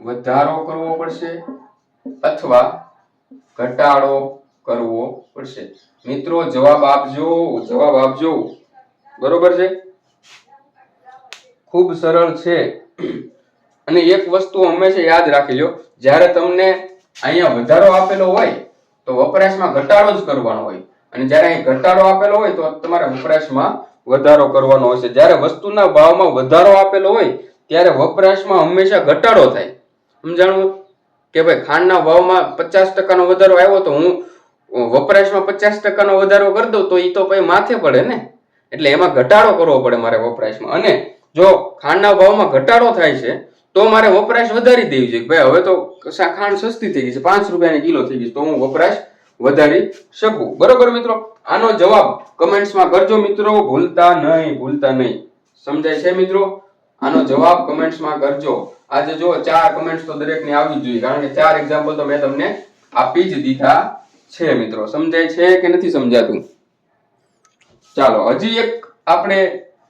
વધારો કરવો પડશે અથવા ઘટાડો કરવો પડશે? મિત્રો જવાબ આપજો. બરોબર છે? ખૂબ સરળ છે. અને એક વસ્તુ હંમેશા યાદ રાખી લો, જ્યારે તમને અહીંયા વધારો આપેલો હોય તો વપરાશમાં ઘટાડો જ કરવાનો હોય, અને જ્યારે અહીં ઘટાડો આપેલો હોય તો તમારે વપરાશમાં વધારો કરવાનો હોય છે. જ્યારે વસ્તુના ભાવમાં વધારો આપેલો હોય ત્યારે વપરાશમાં હંમેશા ઘટાડો થાય. સમજાણું? કે ભાઈ ખાંડના ભાવમાં 50% નો વધારો આવ્યો તો હું વપરાશમાં 50% નો વધારો કરી દઉં તો એ તો પછી માથે પડે ને. એટલે એમાં ઘટાડો કરવો પડે મારે વપરાશમાં. અને જો ખાંડના ભાવમાં ઘટાડો થાય છે તો મારે વપરાશ વધારી દેવી જોઈએ. ભાઈ હવે તો ખાંડ સસ્તી થઈ ગઈ છે, 5 રૂપિયાની કિલો થઈ ગઈ, તો હું વપરાશ વધારી શકું. બરોબર મિત્રો? આનો જવાબ કમેન્ટ્સમાં કરજો મિત્રો, ભૂલતા નહીં. સમજાય છે મિત્રો? આનો જવાબ કમેન્ટ્સમાં કરજો. આજે જો 4 કમેન્ટ્સ તો દરેકની આવવી જોઈએ, કારણ કે 4 એક્ઝામ્પલ તો મેં તમને આપી જ દીધા છે મિત્રો. સમજાય છે કે નથી સમજાતું? ચાલો હજી એક આપણે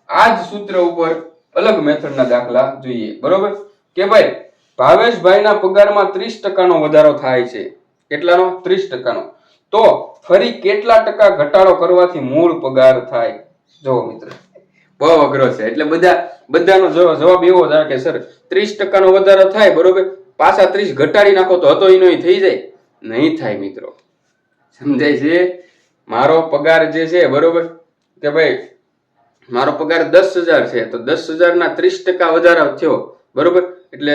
આ જ સૂત્ર ઉપર અલગ મેથડના દાખલા જોઈએ. બરોબર? કે ભાઈ ભાવેશભાઈના પગારમાં 30% નો વધારો થાય છે. કેટલાનો? 30% નો. તો ફરી કેટલા ટકા ઘટાડો કરવાથી મૂળ પગાર થાય? જો મિત્રો બહુ અઘરો છે. એટલે બધાનો જવાબ એવો જ આવે કે સર 30% નો વધારો થાય, બરોબર, પાછા 30 ઘટાડી નાખો તો હતો એનો થઈ જાય. નહીં થાય મિત્રો. સમજાય છે? મારો પગાર જે છે, બરોબર, કે ભાઈ મારો પગાર 10,000 છે તો 10,000 ના 30% વધારો થયો. બરોબર? એટલે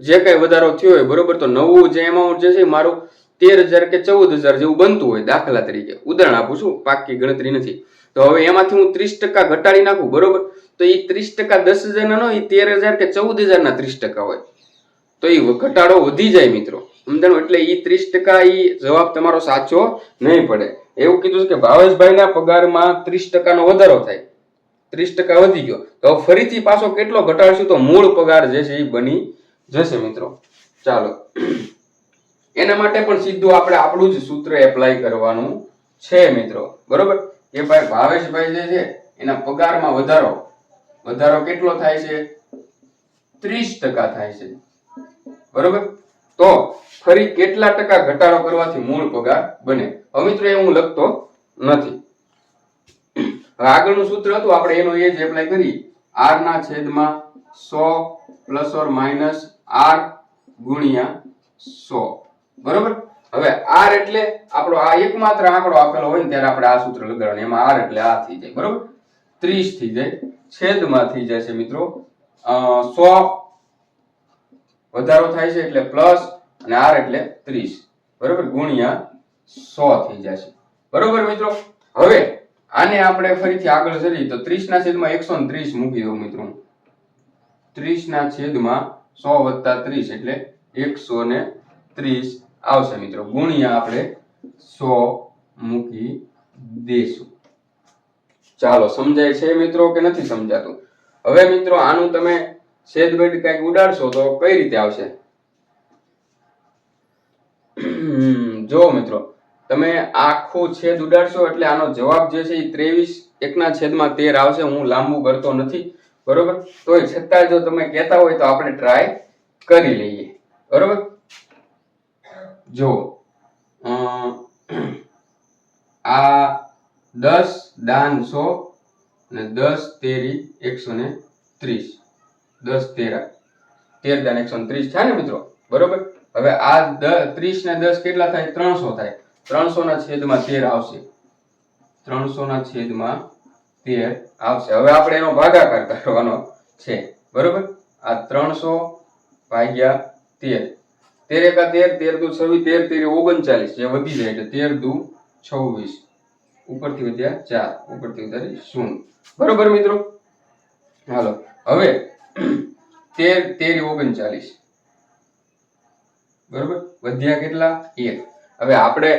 જે કઈ વધારો થયો હોય, બરોબર, તો નવું જે એમાઉન્ટ જે છે મારું 13,000 કે 14,000 જેવું બનતું હોય, દાખલા તરીકે ઉદાહરણ આપું છું, પાકી ગણતરી નથી. તો હવે એમાંથી હું 30% ઘટાડી નાખું, બરોબર, તો એ 30% 10,000 ના ન હોય, 13,000 કે 14,000 ના 30% હોય, તો એ ઘટાડો વધી જાય મિત્રો. સમજાણું? એટલે એ 30% એ જવાબ તમારો સાચો નહીં પડે. એવું કીધું કે ભાવેશભાઈના પગારમાં 30% નો વધારો થાય, 30% વધી ગયો, તો ફરીથી પાછો કેટલો ઘટાડશું તો મૂળ પગાર જે છે એ બની જશે મિત્રો. ચાલો એના માટે પણ સીધું આપણે આપણું જ સૂત્ર એપ્લાય કરવાનું છે મિત્રો. બરોબર? કે ભાઈ ભાવેશભાઈ જે છે એના પગારમાં વધારો કેટલો થાય છે? 30% થાય છે. બરોબર? તો ફરી કેટલા ટકા ઘટાડો કરવાથી મૂળ પગાર બને? હવે મિત્રો એ હું લખતો નથી. આગળનું સૂત્ર હતું, આપણે એનો એ જ એપ્લાય કરી. r ના છેદમાં 100 પ્લસ ઓર માઇનસ r ગુણ્યા 100. બરોબર? હવે r એટલે આપણો આ એકમાત્ર આંકડો આપેલો હોય ને ત્યારે આપણે આ સૂત્ર લગાડવાનું. એમાં r એટલે આ થઈ જાય. બરોબર? 30 થઈ જાય, છેદમાં થઈ જશે મિત્રો 100 વધારો થાય છે એટલે પ્લસ, અને r એટલે 30, બરોબર, ગુણ્યા 100 થઈ જશે. બરોબર મિત્રો? હવે આને આપણે ફરીથી આગળ જઈએ તો 30 ના છેદમાં 130 મૂકી દો મિત્રો. 30 ના છેદમાં 100 વત્તા 30 એટલે 130 આવશે મિત્રો. ગુણ્યા આપણે 100 મૂકી દેશું. ચાલો, સમજાય છે મિત્રો કે નથી સમજાતું? હવે મિત્રો આનું તમે છેદબેડ કઈક ઉડાડશો તો કઈ રીતે આવશે? જો મિત્રો તમે આખું છેદ ઉડાડશો એટલે આનો જવાબ જે છે એ 23 1 ના છેદમાં 13 આવશે. હું લાંબુ કરતો નથી, બરોબર? તોય છતાં જો તમે કહેતા હોય તો આપણે ટ્રાય કરી લઈએ, બરોબર? જો આ 10 દાન 100 અને 10 તેરી 130, 10 તેરા 13 દાન 130 થાય ને મિત્રો, બરોબર? હવે આ 30 ને 10 કેટલા થાય? 300 થાય. 300 ના છેદમાં 13 આવશે. 300 ના છેદમાં 13 આવશે. હવે આપણે એનો ભાગાકાર કરવાનો છે, બરોબર? આ 300 ભાગ્યા 13, 13 એકા 13, 13 દુ 26, 13 તેરી 39, જે વધી જાય એટલે 13 દુ 26, ઉપરથી વધ્યા 4, ઉપરથી ઉતારી 0, બરોબર મિત્રો? હાલો, હવે 13 તેરી 39, બરોબર? વધ્યા કેટલા? 1. હવે આપણે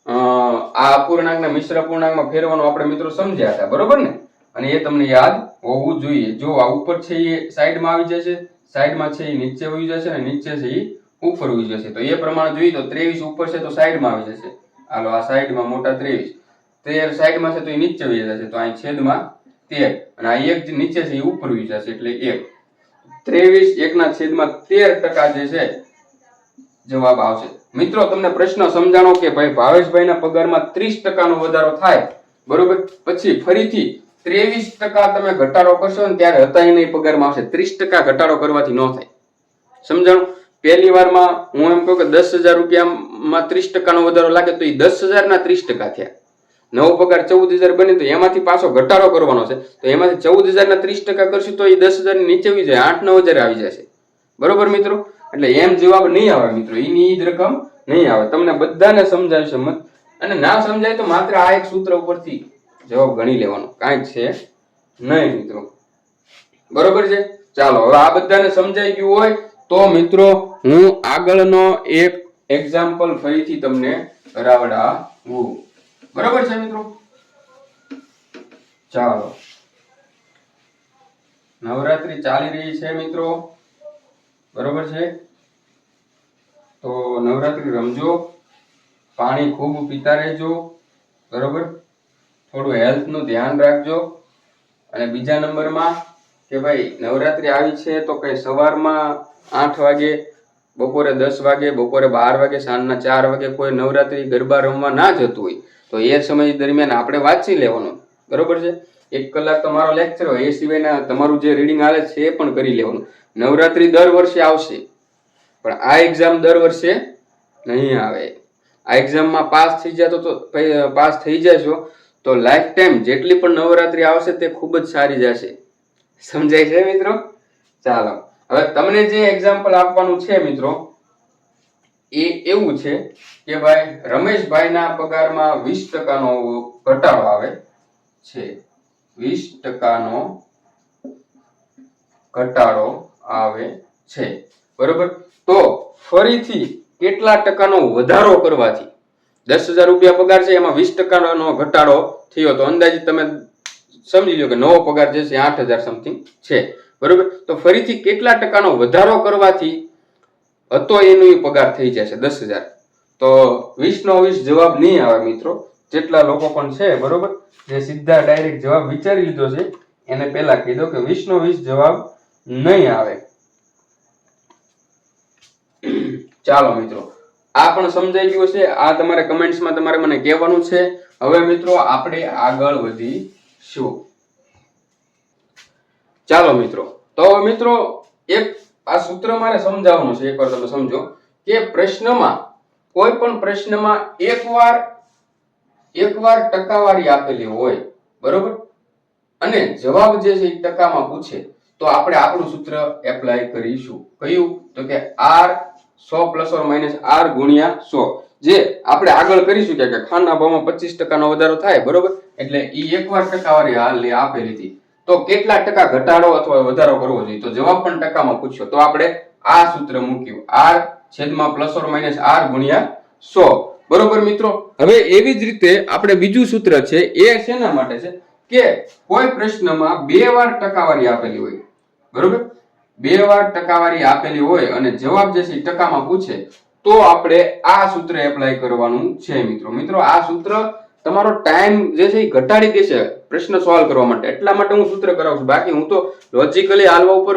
આ અપૂર્ણાંકને મિશ્ર અપૂર્ણાંકમાં ફેરવવાનું આપણે મિત્રો સમજ્યા હતા, બરોબર ને? અને એ તમને યાદ હોવું જોઈએ. જો આ ઉપર છે એ સાઈડમાં આવી જશે, સાઈડમાં છે એ નીચે વહી જશે, અને નીચે છે એ ઉપર વહી જશે. તો એ પ્રમાણે જોઈએ તો 23 ઉપર છે તો સાઈડમાં આવી જશે. હાલો, આ સાઈડમાં મોટા 23, 13 સાઈડમાં છે તો એ નીચે વહી જશે, તો અહીં છેદમાં 13, અને આ 1 નીચે છે એ ઉપર વહી જશે એટલે 1. 23 1 ના છેદમાં 13% જે છે જવાબ આવશે. મિત્રો તમને પ્રશ્ન સમજાણો કે ભાઈ ભાવેશભાઈના પગારમાં 30% નો વધારો થાય, બરોબર? પછી ફરીથી 23% તમે ઘટાડો કરશો ને ત્યારે હતા એના પગારમાં આવશે. 30% ઘટાડો કરવાથી ન થાય. સમજાણું? પહેલી વારમાં હું એમ કહું કે 10,000 રૂપિયામાં 30% નો વધારો લાગે તો એ 10,000 ના 30% થયા. નવો પગાર 14,000 બને તો એમાંથી પાછો ઘટાડો કરવાનો છે, તો એમાંથી 14,000 ના 30% કરશું તો એ 10,000 ની નીચે આવી જાય, 8-9,000 આવી જશે, બરોબર મિત્રો? એટલે એમ જવાબ નહીં આવે મિત્રો, એની ઈ જ રકમ નહીં આવે. તમને બધાને સમજાય છે મત, અને ના સમજાય તો માત્ર આ એક સૂત્ર ઉપરથી જવાબ ગણી લેવાનો, કાંઈ છે નહીં મિત્રો, બરોબર છે? ચાલો, હવે આ બધાને સમજાઈ ગયું હોય તો મિત્રો હું આગળનો એક એક્ઝામ્પલ ફરીથી તમને કરાવડાવું, બરોબર છે મિત્રો? ચાલો, નવરાત્રી ચાલી રહી છે મિત્રો, બરોબર છે? તો નવરાત્રી રમજો, પાણી ખૂબ પીતા રહેજો, બરોબર? થોડું હેલ્થ નું ધ્યાન રાખજો. અને બીજા નંબરમાં કે ભાઈ નવરાત્રી આવી છે તો કઈ સવારમાં 8 વાગે, બપોરે 10 વાગે, બપોરે 12 વાગે, સાંજના 4 વાગે કોઈ નવરાત્રી ગરબા રમવા ના જતું હોય તો એ સમય દરમિયાન આપણે વાંચી લેવાનું, બરોબર છે? 1 કલાક તો મારો લેક્ચર હોય, એ સિવાયના તમારું જે રીડિંગ આવે છે એ પણ કરી લેવાનું. નવરાત્રી દર વર્ષે આવશે, પણ આ એક્ઝામ દર વર્ષે નહીં આવે. આ એક્ઝામમાં પાસ થઈ જતો તો પાસ થઈ જશો તો લાઈફ ટાઈમ જેટલી પણ નવરાત્રી આવશે તે ખૂબ જ સારી જશે. સમજાય છે મિત્રો? ચાલો, હવે તમને જે એક્ઝામ્પલ આપવાનું છે મિત્રો એ એવું છે કે ભાઈ રમેશભાઈના પગારમાં 20% નો ઘટાડો આવે છે. 20% નો ઘટાડો આવે છે, બરોબર? તો ફરીથી કેટલા ટકાનો વધારો કરવાથી 10,000 રૂપિયા પગાર છે એમાં 20% નો ઘટાડો થયો તો અંદાજિત તમે સમજી લો કે નવો પગાર જે છે 8,000 સમથિંગ છે, બરોબર? તો ફરીથી કેટલા ટકાનો વધારો કરવાથી હતો એનો પગાર થઈ જશે 10,000? તો 20 નો 20 જવાબ નહીં આવે મિત્રો. જેટલા લોકો પણ છે, બરોબર, જે સીધા ડાયરેક્ટ જવાબ વિચારી લીધો છે એને પહેલા કહી દો કે 20 નો 20 જવાબ નહીં આવે. ચાલો મિત્રો, આ પણ સમજાઈ ગયું છે. આ તમારે કમેન્ટ્સમાં તમારે મને કહેવાનું છે. હવે મિત્રો આપણે આગળ વધીશું. ચાલો મિત્રો, તો મિત્રો એક આ સૂત્ર મારે સમજાવવાનું છે, એકવાર તમે સમજો કે પ્રશ્નમાં કોઈ પણ પ્રશ્નમાં એકવાર ટકાવારી આપેલી હોય, બરોબર, અને જવાબ જે છે એ ટકામાં પૂછે તો આપણે આપણું સૂત્ર એપ્લાય કરીશું. કયું? તો કે r 100 ± r ગુણ્યા 100. જે આપણે આગળ કરીશું કે ખાંડના ભાવમાં 25% નો વધારો થાય, બરોબર, એટલે ઈ એકવાર ટકાવારી હાલ આપેલી હતી. તો કેટલા ટકા ઘટાડો અથવા વધારો કરવો જોઈએ? તો જવાબ પણ ટકામાં પૂછ્યો તો આપણે આ સૂત્ર મૂક્યું, r છેદમાં પ્લસ ઓર માઇનસ r ગુણ્યા 100. બરોબર મિત્રો. હવે એવી જ રીતે આપણે બીજું સૂત્ર છે એ શેના માટે છે કે કોઈ પ્રશ્નમાં 2 વાર ટકાવારી આપેલી હોય, બરોબર, 2 વાર ટકાવારી આપેલી હોય અને જવાબ જે છે ટકામાં પૂછે તો આપણે આ સૂત્ર એપ્લાય કરવાનું છે મિત્રો. મિત્રો આ સૂત્ર તમારો ટાઈમ જે છે એ ઘટાડી દેશે પ્રશ્ન સોલ્વ કરવા માટે, એટલા માટે હું સૂત્ર કરાવું છું. બાકી હું તો લોજિકલી હાલવા ઉપર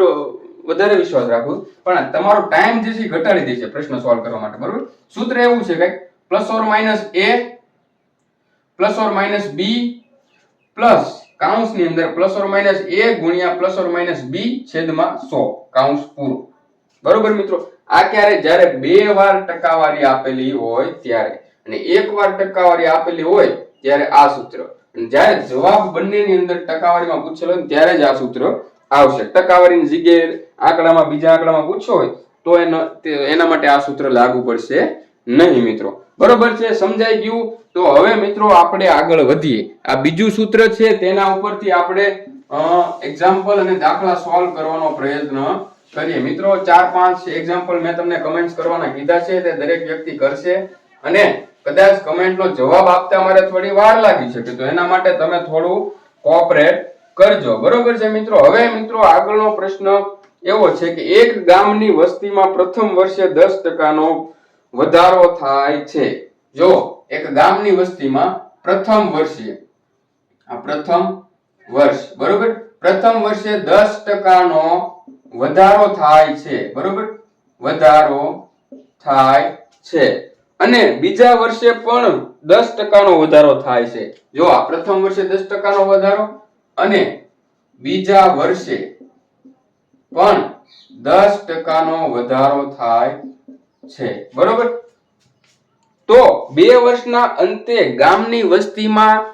વધારે વિશ્વાસ રાખું, પણ તમારો ટાઈમ જે છે ઘટાડી દેશે પ્રશ્ન સોલ્વ કરવા માટે, બરોબર. સૂત્ર એવું છે કે plus or minus a plus or minus b plus કાઉન્સની અંદર પ્લસ ઓર માઇનસ a ગુણ્યા પ્લસ ઓર માઇનસ b છેદમાં 100 કાઉન્સ પૂરું. બરોબર મિત્રો. આ ક્યારે? જ્યારે 2 વાર ટકાવારી આપેલી હોય ત્યારે, અને 1 વાર ટકાવારી આપેલી હોય ત્યારે આ સૂત્ર, અને જ્યારે જવાબ બંનેની અંદર ટકાવારીમાં પૂછેલો હોય ત્યારે જ આ સૂત્ર આવશે. ટકાવારીની જગ્યાએ આંકડામાં બીજા આંકડામાં પૂછ્યો હોય તો એના માટે આ સૂત્ર લાગુ પડશે નહીં મિત્રો. બરોબર છે, સમજાઈ ગયું? તો હવે મિત્રો આપણે આગળ વધીએ. આ બીજું સૂત્ર છે તેના ઉપરથી આપણે એક્ઝામ્પલ અને દાખલા સોલ્વ કરવાનો પ્રયત્ન કરીએ. મિત્રો 4-5 એક્ઝામ્પલ મેં તમને કમેન્ટ્સ કરવાના કીધા છે, તે દરેક વ્યક્તિ કરશે અને કદાચ કમેન્ટનો જવાબ આપતા મારે થોડી વાર લાગી શકે, તો એના માટે તમે થોડું કોઓપરેટ કરજો. બરોબર છે મિત્રો. હવે મિત્રો આગળનો પ્રશ્ન એવો છે કે એક ગામની વસ્તીમાં પ્રથમ વર્ષે 10% વધારો થાય છે. જો એક ગામની વસ્તીમાં પ્રથમ વર્ષે, આ પ્રથમ વર્ષ, બરોબર, પ્રથમ વર્ષે 10% વધારો થાય છે, બરોબર, વધારો થાય છે, અને બીજા વર્ષે પણ 10% વધારો થાય છે. જો આ પ્રથમ વર્ષે 10% વધારો અને બીજા વર્ષે પણ 10% વધારો થાય છે, બરોબર. તો 2 વર્ષના અંતે ગામની વસ્તીમાં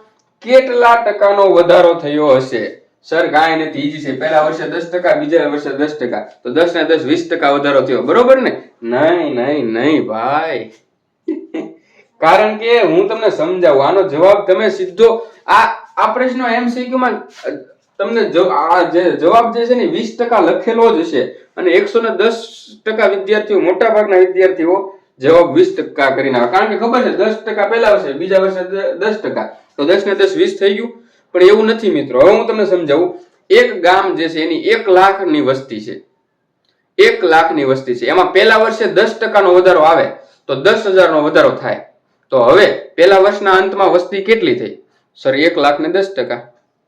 કેટલા ટકાનો વધારો થયો હશે? સર કાંઈ નથી, ઈજી છે. પહેલા વર્ષે 10%, બીજા વર્ષે 10%, તો 10 ને 10 20% વધારો થયો, બરોબર ને? નહીં ભાઈ. કારણ કે હું તમને સમજાવું, આનો જવાબ તમે સીધો આ પ્રશ્ન MCQ માં તમને જવાબ જે છે ને 20% લખેલો જ હશે, અને 110% વિદ્યાર્થીઓ, મોટા ભાગના વિદ્યાર્થીઓ જવાબ 20% કરીને આવે. કારણ કે ખબર છે 10% પહેલા વર્ષે, બીજા વર્ષે 10%, તો 10 ને 10 20 થઈ ગયું. પણ એવું નથી મિત્રો. હવે હું તમને સમજાવું. એક ગામ જે છે એની 1 લાખની વસ્તી છે, 1 લાખની વસ્તી છે. એમાં પહેલા વર્ષે 10%નો વધારો આવે તો 10,000 નો વધારો થાય. તો હવે પહેલા વર્ષના અંતમાં વસ્તી કેટલી થઈ? સર 1 લાખ ને 10%,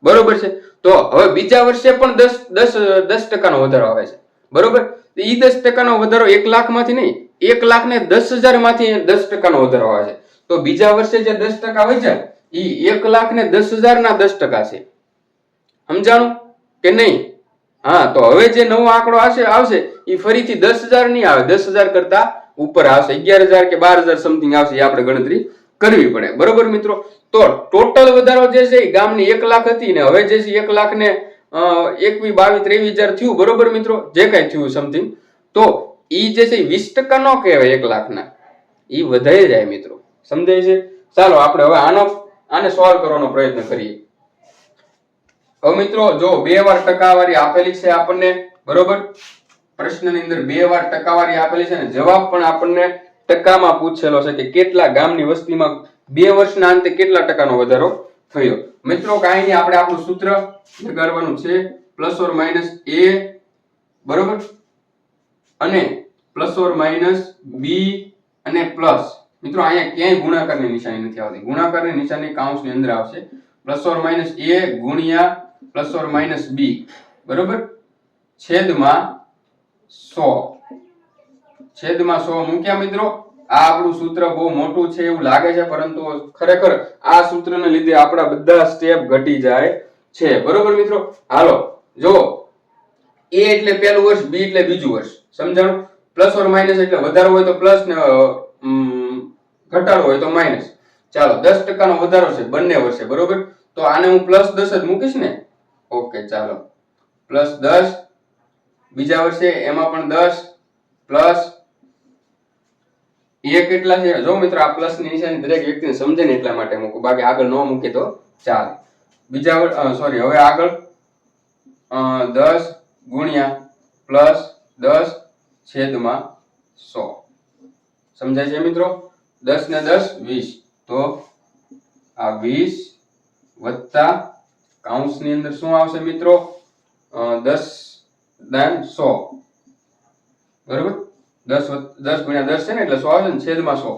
બરોબર છે. તો હવે બીજા વર્ષે પણ 10% નો વધારો આવે છે, બરોબર. એ 10% નો વધારો 1 લાખ માંથી નહીં, 1 લાખ ને 10,000 માંથી 10%નો વધારો આવે છે. તો બીજા વર્ષે જે 10% હોય છે એ 1 લાખ ને 10,000 ના 10% છે. સમજાણું કે નહીં? હા, તો હવે જે નવો આંકડો આવશે એ ફરીથી 10,000 નહીં આવે, 10,000 કરતા ઉપર આવશે, 11,000 કે 12,000 સમથિંગ આવશે. એ આપણે ગણતરી કરવી પડે, બરોબર મિત્રો. તો ટોટલ વધારો જે છે એ ગામની 1 લાખ હતી ને હવે જે છે 1 લાખ ને 21, 22, 23,000 થયું, બરોબર મિત્રો, જે કઈ થયું સમથિંગ. તો ઈ જે છે 20% નો કહેવાય 1 લાખના, ઈ વધાઈ જાય મિત્રો. સમજાય છે? ચાલો આપણે હવે આને સોલ્વ કરવાનો પ્રયત્ન કરીએ. હવે મિત્રો જો 2 વાર ટકાવારી આપેલી છે આપણને, બરોબર. પ્રશ્નની અંદર 2 વાર ટકાવારી આપેલી છે ને જવાબ પણ આપણને ટકામાં પૂછેલો છે કે કેટલા ગામની વસ્તીમાં 2 વર્ષના અંતે કેટલા ટકાનો વધારો થયો. મિત્રો કાંઈ નહીં, આપણે આપણું સૂત્ર લગાડવાનું છે, પ્લસ ઓર માઇનસ a, બરોબર, અને પ્લસ ઓર માઇનસ b અને પ્લસ. મિત્રો અહીંયા ક્યાંય ગુણાકારની નિશાની નથી આવતી, ગુણાકારની નિશાની કાઉન્સની અંદર આવશે. પ્લસ ઓર માઇનસ a ગુણ્યા પ્લસ ઓર માઇનસ b, બરોબર, છેદમાં 100, છેદમાં 100 મૂક્યા મિત્રો. આ આપણું સૂત્ર બહુ મોટું છે એવું લાગે છે, પરંતુ ખરેખર આ સૂત્રને લીધે આપણા બધા સ્ટેપ ઘટી જાય છે, બરોબર મિત્રો. હાલો જો a એટલે પહેલું વર્ષ, b એટલે બીજું વર્ષ, સમજાણું. પ્લસ ઓર માઇનસ એટલે વધારો હોય તો પ્લસ ને ઘટાડો હોય તો માઇનસ. ચાલો 10% નો વધારો છે બંને વર્ષે, બરોબર. તો આને હું +10 જ મૂકીશ ને. ઓકે, ચાલો +10 બીજા વર્ષે, એમાં પણ 10 પ્લસ a કેટલા છે? જો મિત્રો આ પ્લસ ની નિશાની દરેક વ્યક્તિને સમજે ને એટલા માટે મૂકું, બાકી આગળ ન મૂકે તો ચાલે. બીજા સોરી, હવે આગળ 10 ગુણ્યા પ્લસ 10 છેદમાં 100. સમજાય છે મિત્રો? 10 ને 10 20, તો આ 20 વત્તા કૌંસની અંદર શું આવશે મિત્રો? 10 દાન 100, બરોબર? 10 ગુણ્યા 10 છે ને એટલે 100 આવશે ને, છેદમાં 100.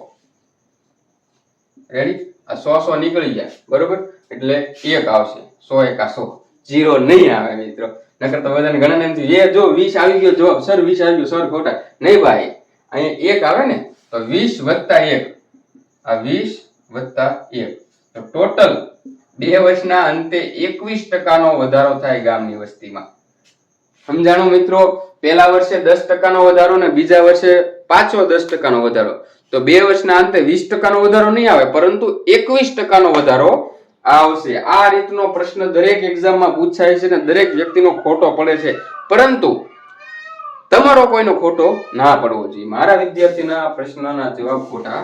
રેડી? આ 100 નીકળી જાય, બરોબર? એટલે 1 આવશે. 100 એકા 100, 0 નહીં આવે મિત્રો. નકર તો બધાને ગણન એમ થયું, એ જો 20 આવી ગયો જવાબ, સર 20 આવી ગયો, સર ખોટા. નહીં ભાઈ, અહીંયા 1 આવે ને તો 20 વત્તા 1, આ 20 વત્તા 1, તો ટોટલ 2 વર્ષના અંતે 21% વધારો થાય ગામની વસ્તીમાં. સમજાણું મિત્રો? પહેલા વર્ષે 10% વધારો ને બીજા વર્ષે પાછો 10% વધારો, તો 2 વર્ષના અંતે 20% વધારો નહીં આવે, પરંતુ 21% વધારો આવશે. આ રીતનો પ્રશ્ન દરેક એક્ઝામમાં પૂછાય છે ને દરેક વ્યક્તિનો ખોટો પડે છે, પરંતુ તમારો કોઈનો ખોટો ના પડવો જોઈએ. મારા વિદ્યાર્થીના પ્રશ્નના જવાબ ખોટા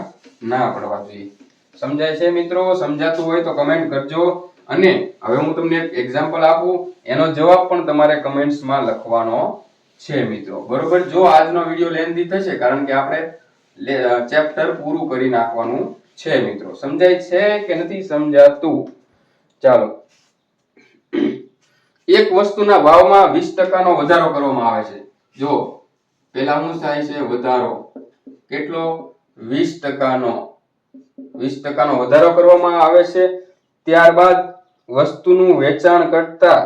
ના પડવા જોઈએ. સમજાય છે મિત્રો? સમજાતું હોય તો કમેન્ટ કરજો. અને હવે હું તમને એક એક્ઝામ્પલ આપું, એનો જવાબ પણ તમારે કમેન્ટ્સમાં લખવાનો છે મિત્રો, બરોબર? જો આજનો વિડિયો લેન્ધી થશે, કારણ કે આપણે ચેપ્ટર પૂરું કરી નાખવાનું છે મિત્રો. સમજાય છે કે નથી સમજાતું? ચાલો, એક વસ્તુના ભાવમાં 20% નો વધારો કરવામાં આવે છે. જો પહેલા શું થાય છે? વધારો કેટલો? 20% નો. 20% નો વધારો કરવામાં આવે છે. ત્યારબાદ વસ્તુનું વેચાણ ઘટતા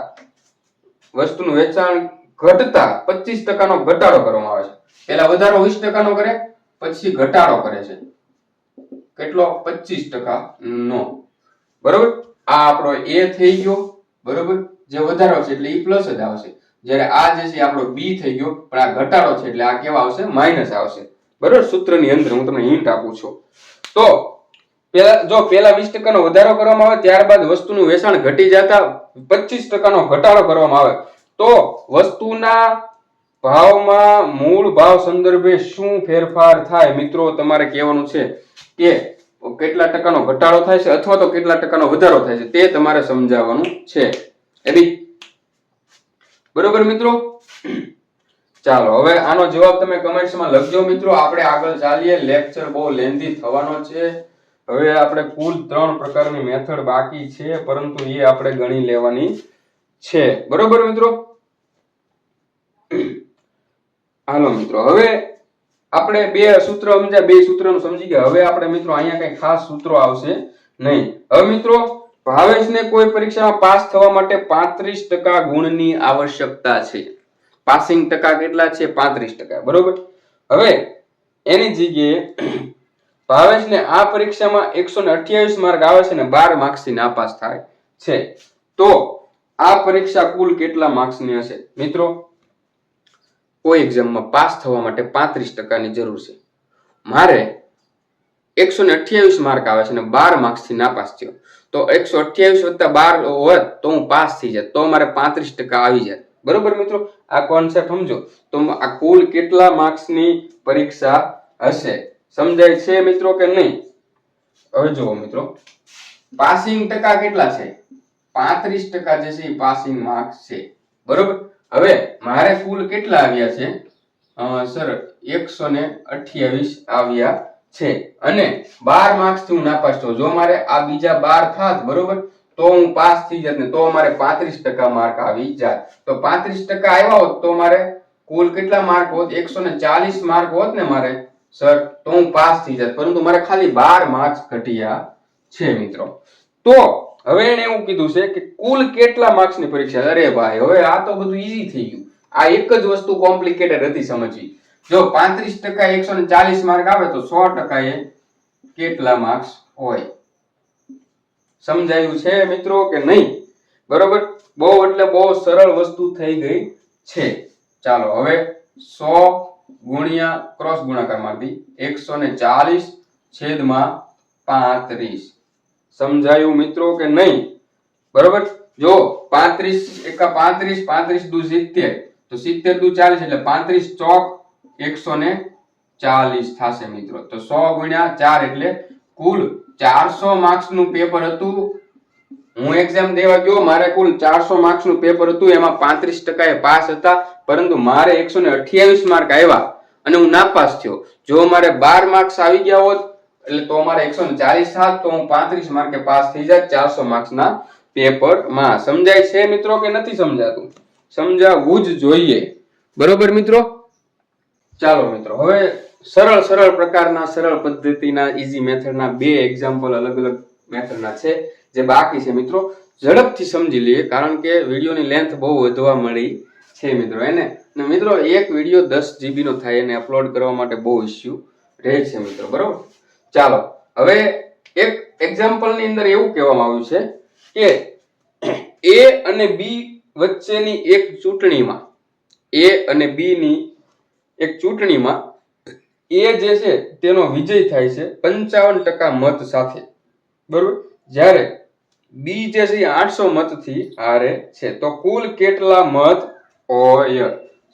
25% નો ઘટાડો કરવામાં આવે છે. પહેલા વધારો 20% નો કરે, પછી ઘટાડો કરે છે. કેટલો? 25% નો, બરોબર? આ આપણો a થઈ ગયો, બરોબર? જે વધારો છે એટલે ઈ પ્લસ જ આવશે. જ્યારે આ જે છે આપણો b થઈ ગયો, પણ આ ઘટાડો છે એટલે આ કેવા આવશે? માઈનસ આવશે, બરોબર? સૂત્રની અંદર હું તમને હિન્ટ આપું છું. તો પહેલા 20% નો વધારો કરવામાં આવે, ત્યારબાદ વસ્તુનું વેચાણ ઘટી જતા 25% નો ઘટાડો કરવામાં આવે, તો વસ્તુના ભાવમાં મૂળ ભાવ સંદર્ભે શું ફેરફાર થાય? મિત્રો તમારે કહેવાનું છે કે કેટલા ટકાનો ઘટાડો થાય છે અથવા તો કેટલા ટકાનો વધારો થાય છે, તે તમારે સમજાવવાનું છે. એની બરોબર મિત્રો? ચાલો, હવે આનો જવાબ તમે કમેન્ટ્સમાં લખજો મિત્રો. આપણે આગળ ચાલીએ. લેક્ચર બહુ લેન્ધી થવાનો છે. હવે આપણે કુલ 3 પ્રકારની મેથડ બાકી છે, પરંતુ એ આપણે ગણી લેવાની છે, બરોબર મિત્રો? હાલો મિત્રો, હવે આપણે બે સૂત્ર સમજ્યા, બે સૂત્રનું સમજી ગયા. હવે આપણે મિત્રો અહીંયા કઈ ખાસ સૂત્રો આવશે નહીં. હવે મિત્રો, ભાવેશને કોઈ પરીક્ષામાં પાસ થવા માટે 35% ગુણની આવશ્યકતા છે. પાસિંગ ટકા કેટલા છે? 35%, બરોબર? હવે એની જગ્યાએ ભાવેશને આ પરીક્ષામાં 128 માર્ક આવે છે ને 12 માર્ક્સથી નાપાસ થાય છે, તો આ પરીક્ષા કુલ કેટલા માર્ક્સની હશે? મિત્રો, કોઈ એક્ઝામમાં પાસ થવા માટે 35%ની જરૂર છે. મારે 128 માર્ક આવે છે ને 12 માર્ક્સથી નાપાસ થયો, તો 128 + 12 હોત તો હું પાસ થઈ જાત, તો મારે 35% આવી જાય, બરોબર મિત્રો? આ કોન્સેપ્ટ સમજો તો આ કુલ કેટલા માર્ક્સની પરીક્ષા હશે? સમજાય છે મિત્રો કે નહીં? હવે જુઓ મિત્રો, પાસિંગ ટકા કેટલા છે? 35% જે છે એ પાસિંગ માર્ક્સ છે, બરોબર? હવે મારે કુલ કેટલા આવ્યા છે? સર 128 આવ્યા છે અને 12 માર્ક્સ થી હું નાપાસ થયો. જો મારે આ બીજા 12 થાત, બરોબર, તો હું પાસ થઈ જાત ને તો મારે 35% માર્ક આવી જાય. તો 35% આવ્યા હોત તો મારે કુલ કેટલા માર્ક હોત? 140 માર્ક હોત ને મારે સર, તો હું પાસ થઈ જાત, પરંતુ મારે ખાલી 12 માર્ક્સ ઘટ્યા છે મિત્રો. તો હવે એને એવું કીધું છે કે કુલ કેટલા માર્ક્સની પરીક્ષા? અરે ભાઈ, હવે આ તો બધું ઈઝી થઈ ગયું. આ એક જ વસ્તુ કોમ્પ્લિકેટેડ હતી સમજવી. જો 35% 140 માર્ક આવે તો 100% એ કેટલા માર્ક્સ હોય? સમજાયું છે મિત્રો કે નહીં? બરોબર? બહુ એટલે બહુ સરળ વસ્તુ થઈ ગઈ છે. ચાલો, હવે 100 ગુણ્યા ક્રોસ ગુણાકાર માંથી 140 છેદમાં 35. સમજાયું મિત્રો કે નહીં? બરોબર? જો 35 એકા 35, 35 દુ 70, તો 70 દુ 40 એટલે 35 ચોક 140 થશે મિત્રો. તો 100 ગુણ્યા 4 એટલે કુલ 400 માર્ક્સ નું પેપર હતું. હું એક્ઝામ દેવા ગયો, મારે કુલ 400 માર્ક્સનું પેપર હતું, એમાં 35% પાસ હતા, પરંતુ મારે 128 માર્ક આવ્યા અને હું નાપાસ થયો. જો મારે 12 માર્ક્સ આવી ગયા હોત એટલે તો મારે 140 થાત, તો હું 35 માર્કે પાસ થઈ જાત 400 માર્ક્સના પેપરમાં. સમજાય છે મિત્રો કે નથી સમજાતું? સમજાવવું જ જોઈએ. બરોબર મિત્રો? ચાલો મિત્રો, હવે સરળ પ્રકારના, સરળ પદ્ધતિના, ઈઝી મેથડના બે એક્ઝામ્પલ અલગ અલગ મેથડના છે જે બાકી છે મિત્રો. ઝડપથી સમજી લઈએ, કારણ કે વિડીયોની લેન્થ બહુ વધવા મળી છે મિત્રો. એને મિત્રો એક વિડીયો 10 GB નો થાય, એને અપલોડ કરવા માટે બહુ ઇશ્યુ રહે છે મિત્રો. બરોબર? ચાલો, હવે એક એક્ઝામ્પલ ની અંદર એવું કહેવામાં આવ્યું છે કે A અને B વચ્ચેની એક ચૂંટણીમાં, A અને B ની એક ચૂંટણીમાં A જે છે તેનો વિજય થાય છે 55% મત સાથે. બરોબર? જ્યારે B જે છે 800 મતથી હારે છે, તો કુલ કેટલા મત હોય?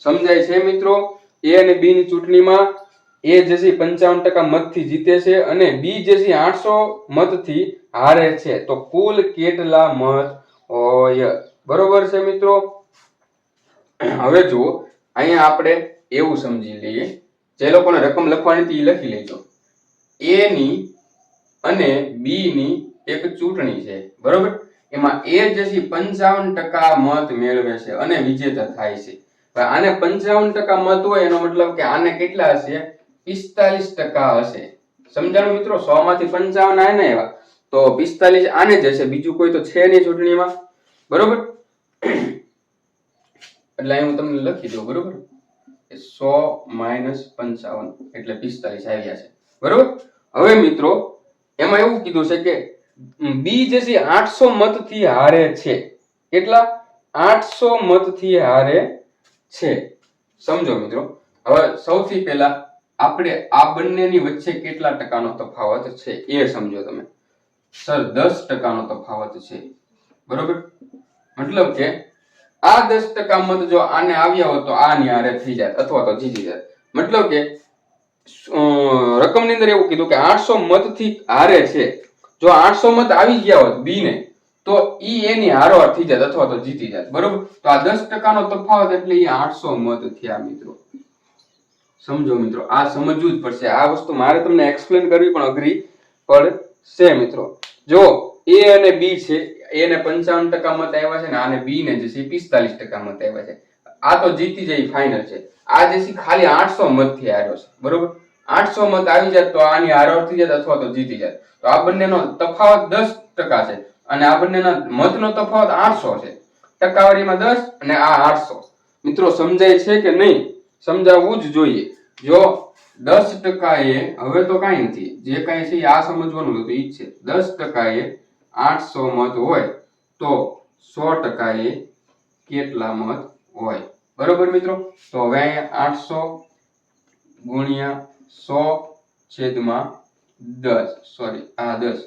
સમજાય છે મિત્રો? A અને B ની ચૂંટણીમાં A જે છે 55% મતથી જીતે છે અને B જે છે 800 મતથી હારે છે, તો કુલ કેટલા મત હોય? બરોબર છે મિત્રો? હવે જુઓ, અહીંયા આપણે એવું સમજી લઈએ, જે લોકોને રકમ લખવાની હતી એ લખી લેજો. A ની અને B ની એક ચૂંટણી છે. બરોબર? એમાં A જે છે 55% મત મેળવે છે અને વિજેતા થાય છે. આને 55% મત હોય એનો મતલબ કે આને કેટલા હશે? 45% હશે. સમજાણું મિત્રો? 100 માંથી 55 આને આવ્યા તો 45 આને જ હશે, બીજું કોઈ તો છે નહીં ચૂંટણીમાં. બરોબર? એટલે અહીં હું તમને લખી દઉં. બરોબર? 100 - 55 એટલે 45 આવ્યા છે. બરોબર? હવે મિત્રો એમાં એવું કીધું છે કે B જે છે 800 મતથી હારે છે. કેટલા? 800 મતથી હારે છે. સમજો મિત્રો. હવે સૌથી પહેલા આપણે આ બંનેની વચ્ચે કેટલા ટકાનો તફાવત છે એ સમજો તમે. સર 10% નો તફાવત છે. બરોબર? મતલબ કે આ 10% મત જો આને આવ્યા હોત તો આની હારે થઈ જાય અથવા તો જીતી જાય. મતલબ કે રકમની અંદર એવું કીધું કે 800 મતથી હારે છે. જો 800 મત આવી ગયા હોત B ને તો ઈ એની હારોહાર થઈ જાય અથવા તો જીતી જાય. બરોબર? તો આ 10% નો તફાવત એટલે ઈ 800 મત થયા મિત્રો. સમજો મિત્રો, આ સમજવું જ પડશે. આ વસ્તુ મારે તમને એક્સપ્લેન કરવી પણ અઘરી પડશે મિત્રો. જો A અને B છે, A ને 55% મત આવ્યા છે ને આને B ને જે છે 45% મત આવ્યા છે. આ તો જીતી જાય ફાઇનલ છે. આ જે છે ખાલી 800 મત થી હાર્યો છે. બરોબર? 800 મત આવી જાય તો આની હારોહાર થઈ જાય અથવા તો જીતી જાય. તો આ બંનેનો તફાવત 10% છે અને આ બંનેના મતનો તફાવત 800 છે. ટકાવારીમાં 10 અને આ 800. મિત્રો સમજાય છે કે નહીં? સમજાવવું જ જોઈએ. જો 10% એ હવે તો કાંઈ નથી, જે કાંઈ છે આ સમજવાનું હતું ઈ જ છે. 10% એ 800 મત હોય તો 100% એ કેટલા મત હોય? બરોબર મિત્રો? તો હવે અહીંયા 800 ગુણ્યા 100/10, સોરી આ 10.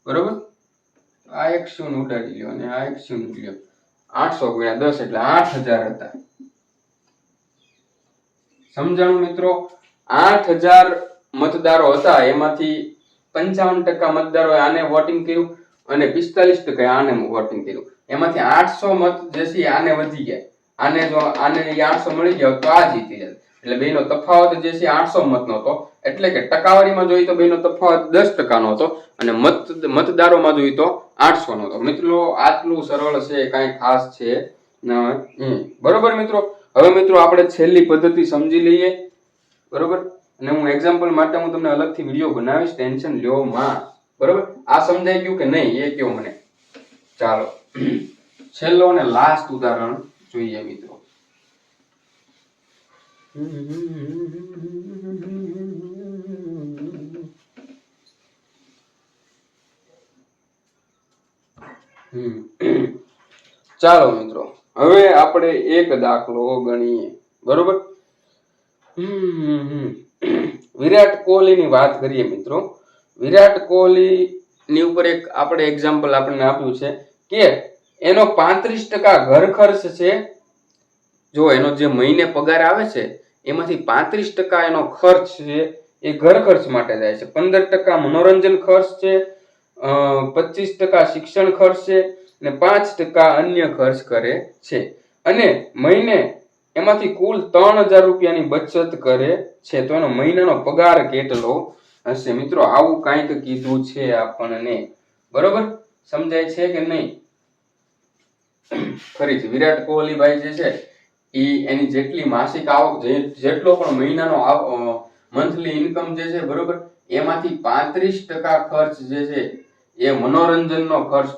બરોબર? આ એક શૂન્ય ઉડાડી લ્યો અને આ એક શૂન્ય લ્યો. 800 ગુણ્યા 10 એટલે 8000 હતા. સમજાણું મિત્રો? 8000 મતદારો હતા, એમાંથી 55% મતદારોએ આને વોટિંગ કર્યું અને 45% આને વોટિંગ કર્યું. એમાંથી 800 મત જે છે આને વધી ગયા. આને જો આને 800 મળી ગયા તો આ જીતી જાય. એટલે બેનો તફાવત જે છે 800 મતનો હતો. એટલે કે ટકાવારીમાં જોઈએ તો બેનો તફાવત 10% નો હતો અને મતદારોમાં જોઈએ તો 800 નો હતો. મિત્રો આટલું સરળ છે, કાંઈ ખાસ છે નહીં. બરોબર મિત્રો? હવે મિત્રો આપણે છેલ્લી પદ્ધતિ સમજી લઈએ. બરોબર? અને હું એક્ઝામ્પલ માટે હું તમને અલગથી વિડીયો બનાવીશ, ટેન્શન લ્યો માં. બરોબર? આ સમજાઈ ગયું કે નહીં એ કહો મને. ચાલો છેલ્લો અને લાસ્ટ ઉદાહરણ જોઈએ મિત્રો. ચાલો મિત્રો, હવે આપણે એક દાખલો ગણીએ. બરોબર? વિરાટ કોહલી ની વાત કરીએ મિત્રો. વિરાટ કોહલી ની ઉપર એક આપણે એક્ઝામ્પલ આપણને આપ્યું છે કે એનો 35% ઘર ખર્ચ છે. જો એનો જે મહિને પગાર આવે છે એમાંથી 35% એનો ખર્ચ છે એ ઘર ખર્ચ માટે જાય છે. 15% મનોરંજન ખર્ચ છે 25% શિક્ષણ ખર્ચ છે અને 5% અન્ય ખર્ચ કરે છે અને મહિને એમાંથી કુલ 3000 રૂપિયાની બચત કરે છે. તો એનો મહિનાનો પગાર કેટલો હશે? મિત્રો આવું કાંઈક કીધું છે આપણને. બરોબર, સમજાય છે કે નહીં? ફરીથી વિરાટ કોહલી ભાઈ જે છે એની જેટલી માસિક આવક, જેટલો પણ મહિનાનો મંથલી ઇન્કમ જે છે, બરોબર, એમાંથી 35% ખર્ચ જે છે એ મનોરંજનનો ખર્ચ,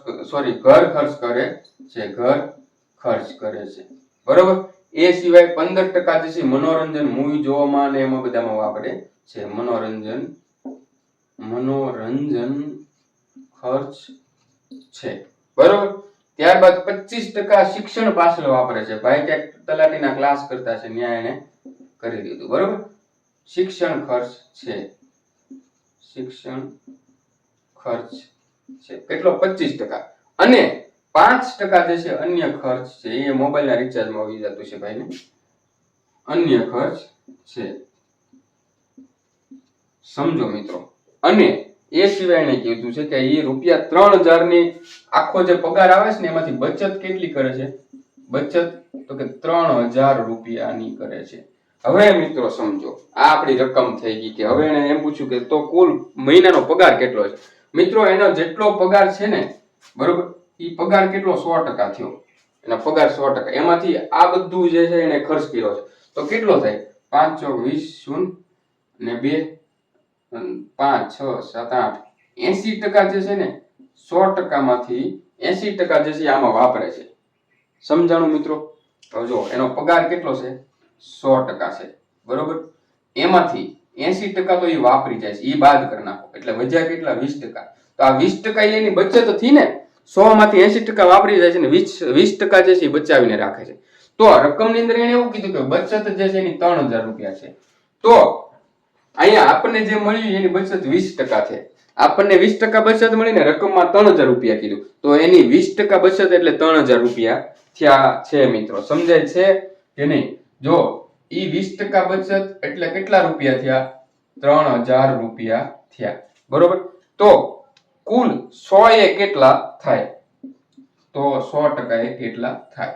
ઘર ખર્ચ કરે છે. ઘર ખર્ચ કરે છે, બરોબર. એ સિવાય 15% જે છે મનોરંજન, મૂવી જોવામાં અને એમાં બધામાં વાપરે છે. મનોરંજન ખર્ચ છે, બરોબર. ત્યારબાદ 25% શિક્ષણ પાછળ વાપરે છે. ભાઈ ક્યાંક તલાટીના ક્લાસ કરતા છે, ન્યાય એને કરી દીધું, બરોબર. શિક્ષણ ખર્ચ છે. શિક્ષણ ખર્ચ છે કેટલો? 25%. અને 5% જે છે અન્ય ખર્ચ છે. એ મોબાઈલના રિચાર્જમાં આવી જતું છે ભાઈને. અન્ય ખર્ચ છે, સમજો મિત્રો. અને એ સિવાય એને કીધું છે કે એ ₹3000 ની આખો જે પગાર આવે છે ને એમાંથી બચત કેટલી કરે છે? બચત તો કે 3000 રૂપિયાની કરે છે. હવે મિત્રો સમજો, આ આપણી રકમ થઈ ગઈ. કે હવે એને એમ પૂછ્યું કે તો કુલ મહિનાનો પગાર કેટલો છે? મિત્રો એનો જેટલો પગાર છે ને, બરોબર, એ પગાર કેટલો? 100% થયો. એનો પગાર 100%. એમાંથી આ બધું જે છે એને ખર્ચ કર્યો છે. તો કેટલો થાય? 5 ચોક 20 શૂન્ય ને 2 5 6 7 8 80% જે છે ને, 100% માંથી 80% જે છે આમાં વાપરે છે. સમજાણું મિત્રો? તો જો એનો પગાર કેટલો છે? 100% છે, બરોબર. એમાંથી 80% તો એ વાપરી જાય છે, એ બાદ કરી નાખો એટલે વધ્યા કેટલા? 20%. તો આ 20% એની બચત થી ને, 100 માંથી 80% વાપરી જાય છે ને 20% જે છે એ બચાવીને રાખે છે. તો રકમની અંદર એને એવું કીધું કે બચત જે છે એની 3000 રૂપિયા છે. તો અહીંયા આપણને જે મળ્યું એની બચત 20% છે. આપણને 20% બચત મળી ને, રકમમાં 3000 રૂપિયા કીધું, તો એની 20% બચત એટલે 3000 રૂપિયા થયા છે. મિત્રો સમજાય છે કે નહીં? જો ઈ 20% બચત એટલે કેટલા રૂપિયા થયા? 3000 રૂપિયા થયા, બરોબર. તો કુલ 100 એ કેટલા થાય? તો 100% એ કેટલા થાય?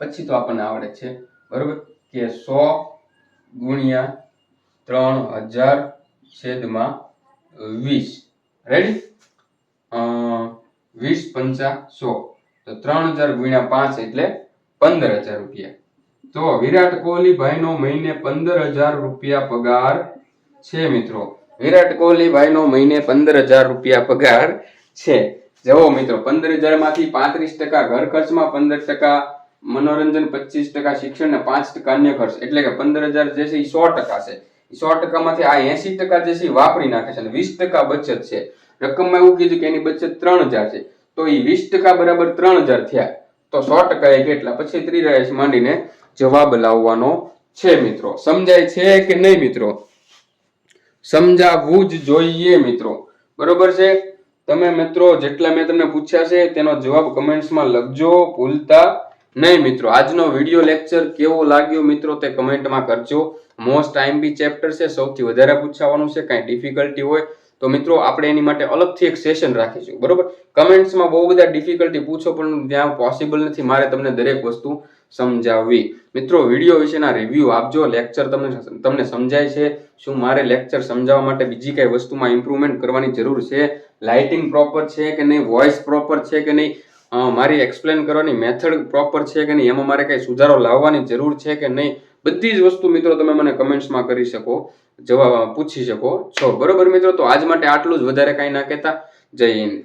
પછી તો આપણને આવડે છે, બરોબર, કે 100 ગુણ્યા 3000 છેદમાં 20. રેડી? 20 પંચા 100. તો 3000 ગુણ્યા 5 એટલે 15000 રૂપિયા. તો વિરાટ કોહલી ભાઈનો મહિને 15000 રૂપિયા પગાર છે. મિત્રો વિરાટ કોહલી ભાઈનો મહિને 15000 રૂપિયા પગાર છે. જુઓ મિત્રો, 15000 માંથી 35% ઘર ખર્ચમાં, 15% મનોરંજન, 25% શિક્ષણ ને 5% અન્ય ખર્ચ, એટલે કે 15000 જે છે એ 100% છે. 100% માંથી આ 80% જે છે વાપરી નાખે છે અને 20% બચત છે. રકમમાં એવું કીધું કે એની બચત 3000 છે. તો એ 20% બરાબર 3000 થયા. તો 100% એ કેટલા? પછી 30 માંડીને જવાબ લાવવાનો છે. મિત્રો સમજાય છે કે નહીં? મિત્રો સમજાવવું જ જોઈએ મિત્રો, બરોબર છે. તમે મિત્રો જેટલા મેં તમને પૂછ્યા છે તેનો જવાબ કમેન્ટ્સમાં લખજો ભૂલતા નહીં. મિત્રો આજનો વિડિયો લેક્ચર કેવો લાગ્યો મિત્રો તે કમેન્ટમાં કરજો. મોસ્ટ આઈએમપી ચેપ્ટર છે, સૌથી વધારે પૂછવાનું છે. કાંઈ ડિફિકલ્ટી હોય તો મિત્રો આપણે એની માટે અલગથી એક સેશન રાખીશું, બરોબર. કમેન્ટ્સમાં બહુ બધા ડિફિકલ્ટી પૂછો પણ ત્યાં પોસિબલ નથી મારે તમને દરેક વસ્તુ સમજાવવી. મિત્રો વિડિયો વિશેના રિવ્યુ આપજો. લેક્ચર તમને સમજાય છે? શું મારે લેક્ચર સમજાવવા માટે બીજી કઈ વસ્તુમાં ઇમ્પ્રુવમેન્ટ કરવાની જરૂર છે? લાઇટિંગ પ્રોપર છે કે નહીં? વોઇસ પ્રોપર છે કે નહીં? મારી એક્સપ્લેન કરવાની મેથડ પ્રોપર છે કે નહીં? એમાં મારે કઈ સુધારો લાવવાની જરૂર છે કે નહીં? બધી જ વસ્તુ મિત્રો તમે મને કમેન્ટ્સમાં કરી શકો, જવાબ પૂછી શકો છો, બરોબર મિત્રો. તો આજ માટે આટલું જ, વધારે કાંઈ ના કહેતા. જય હિન્દ.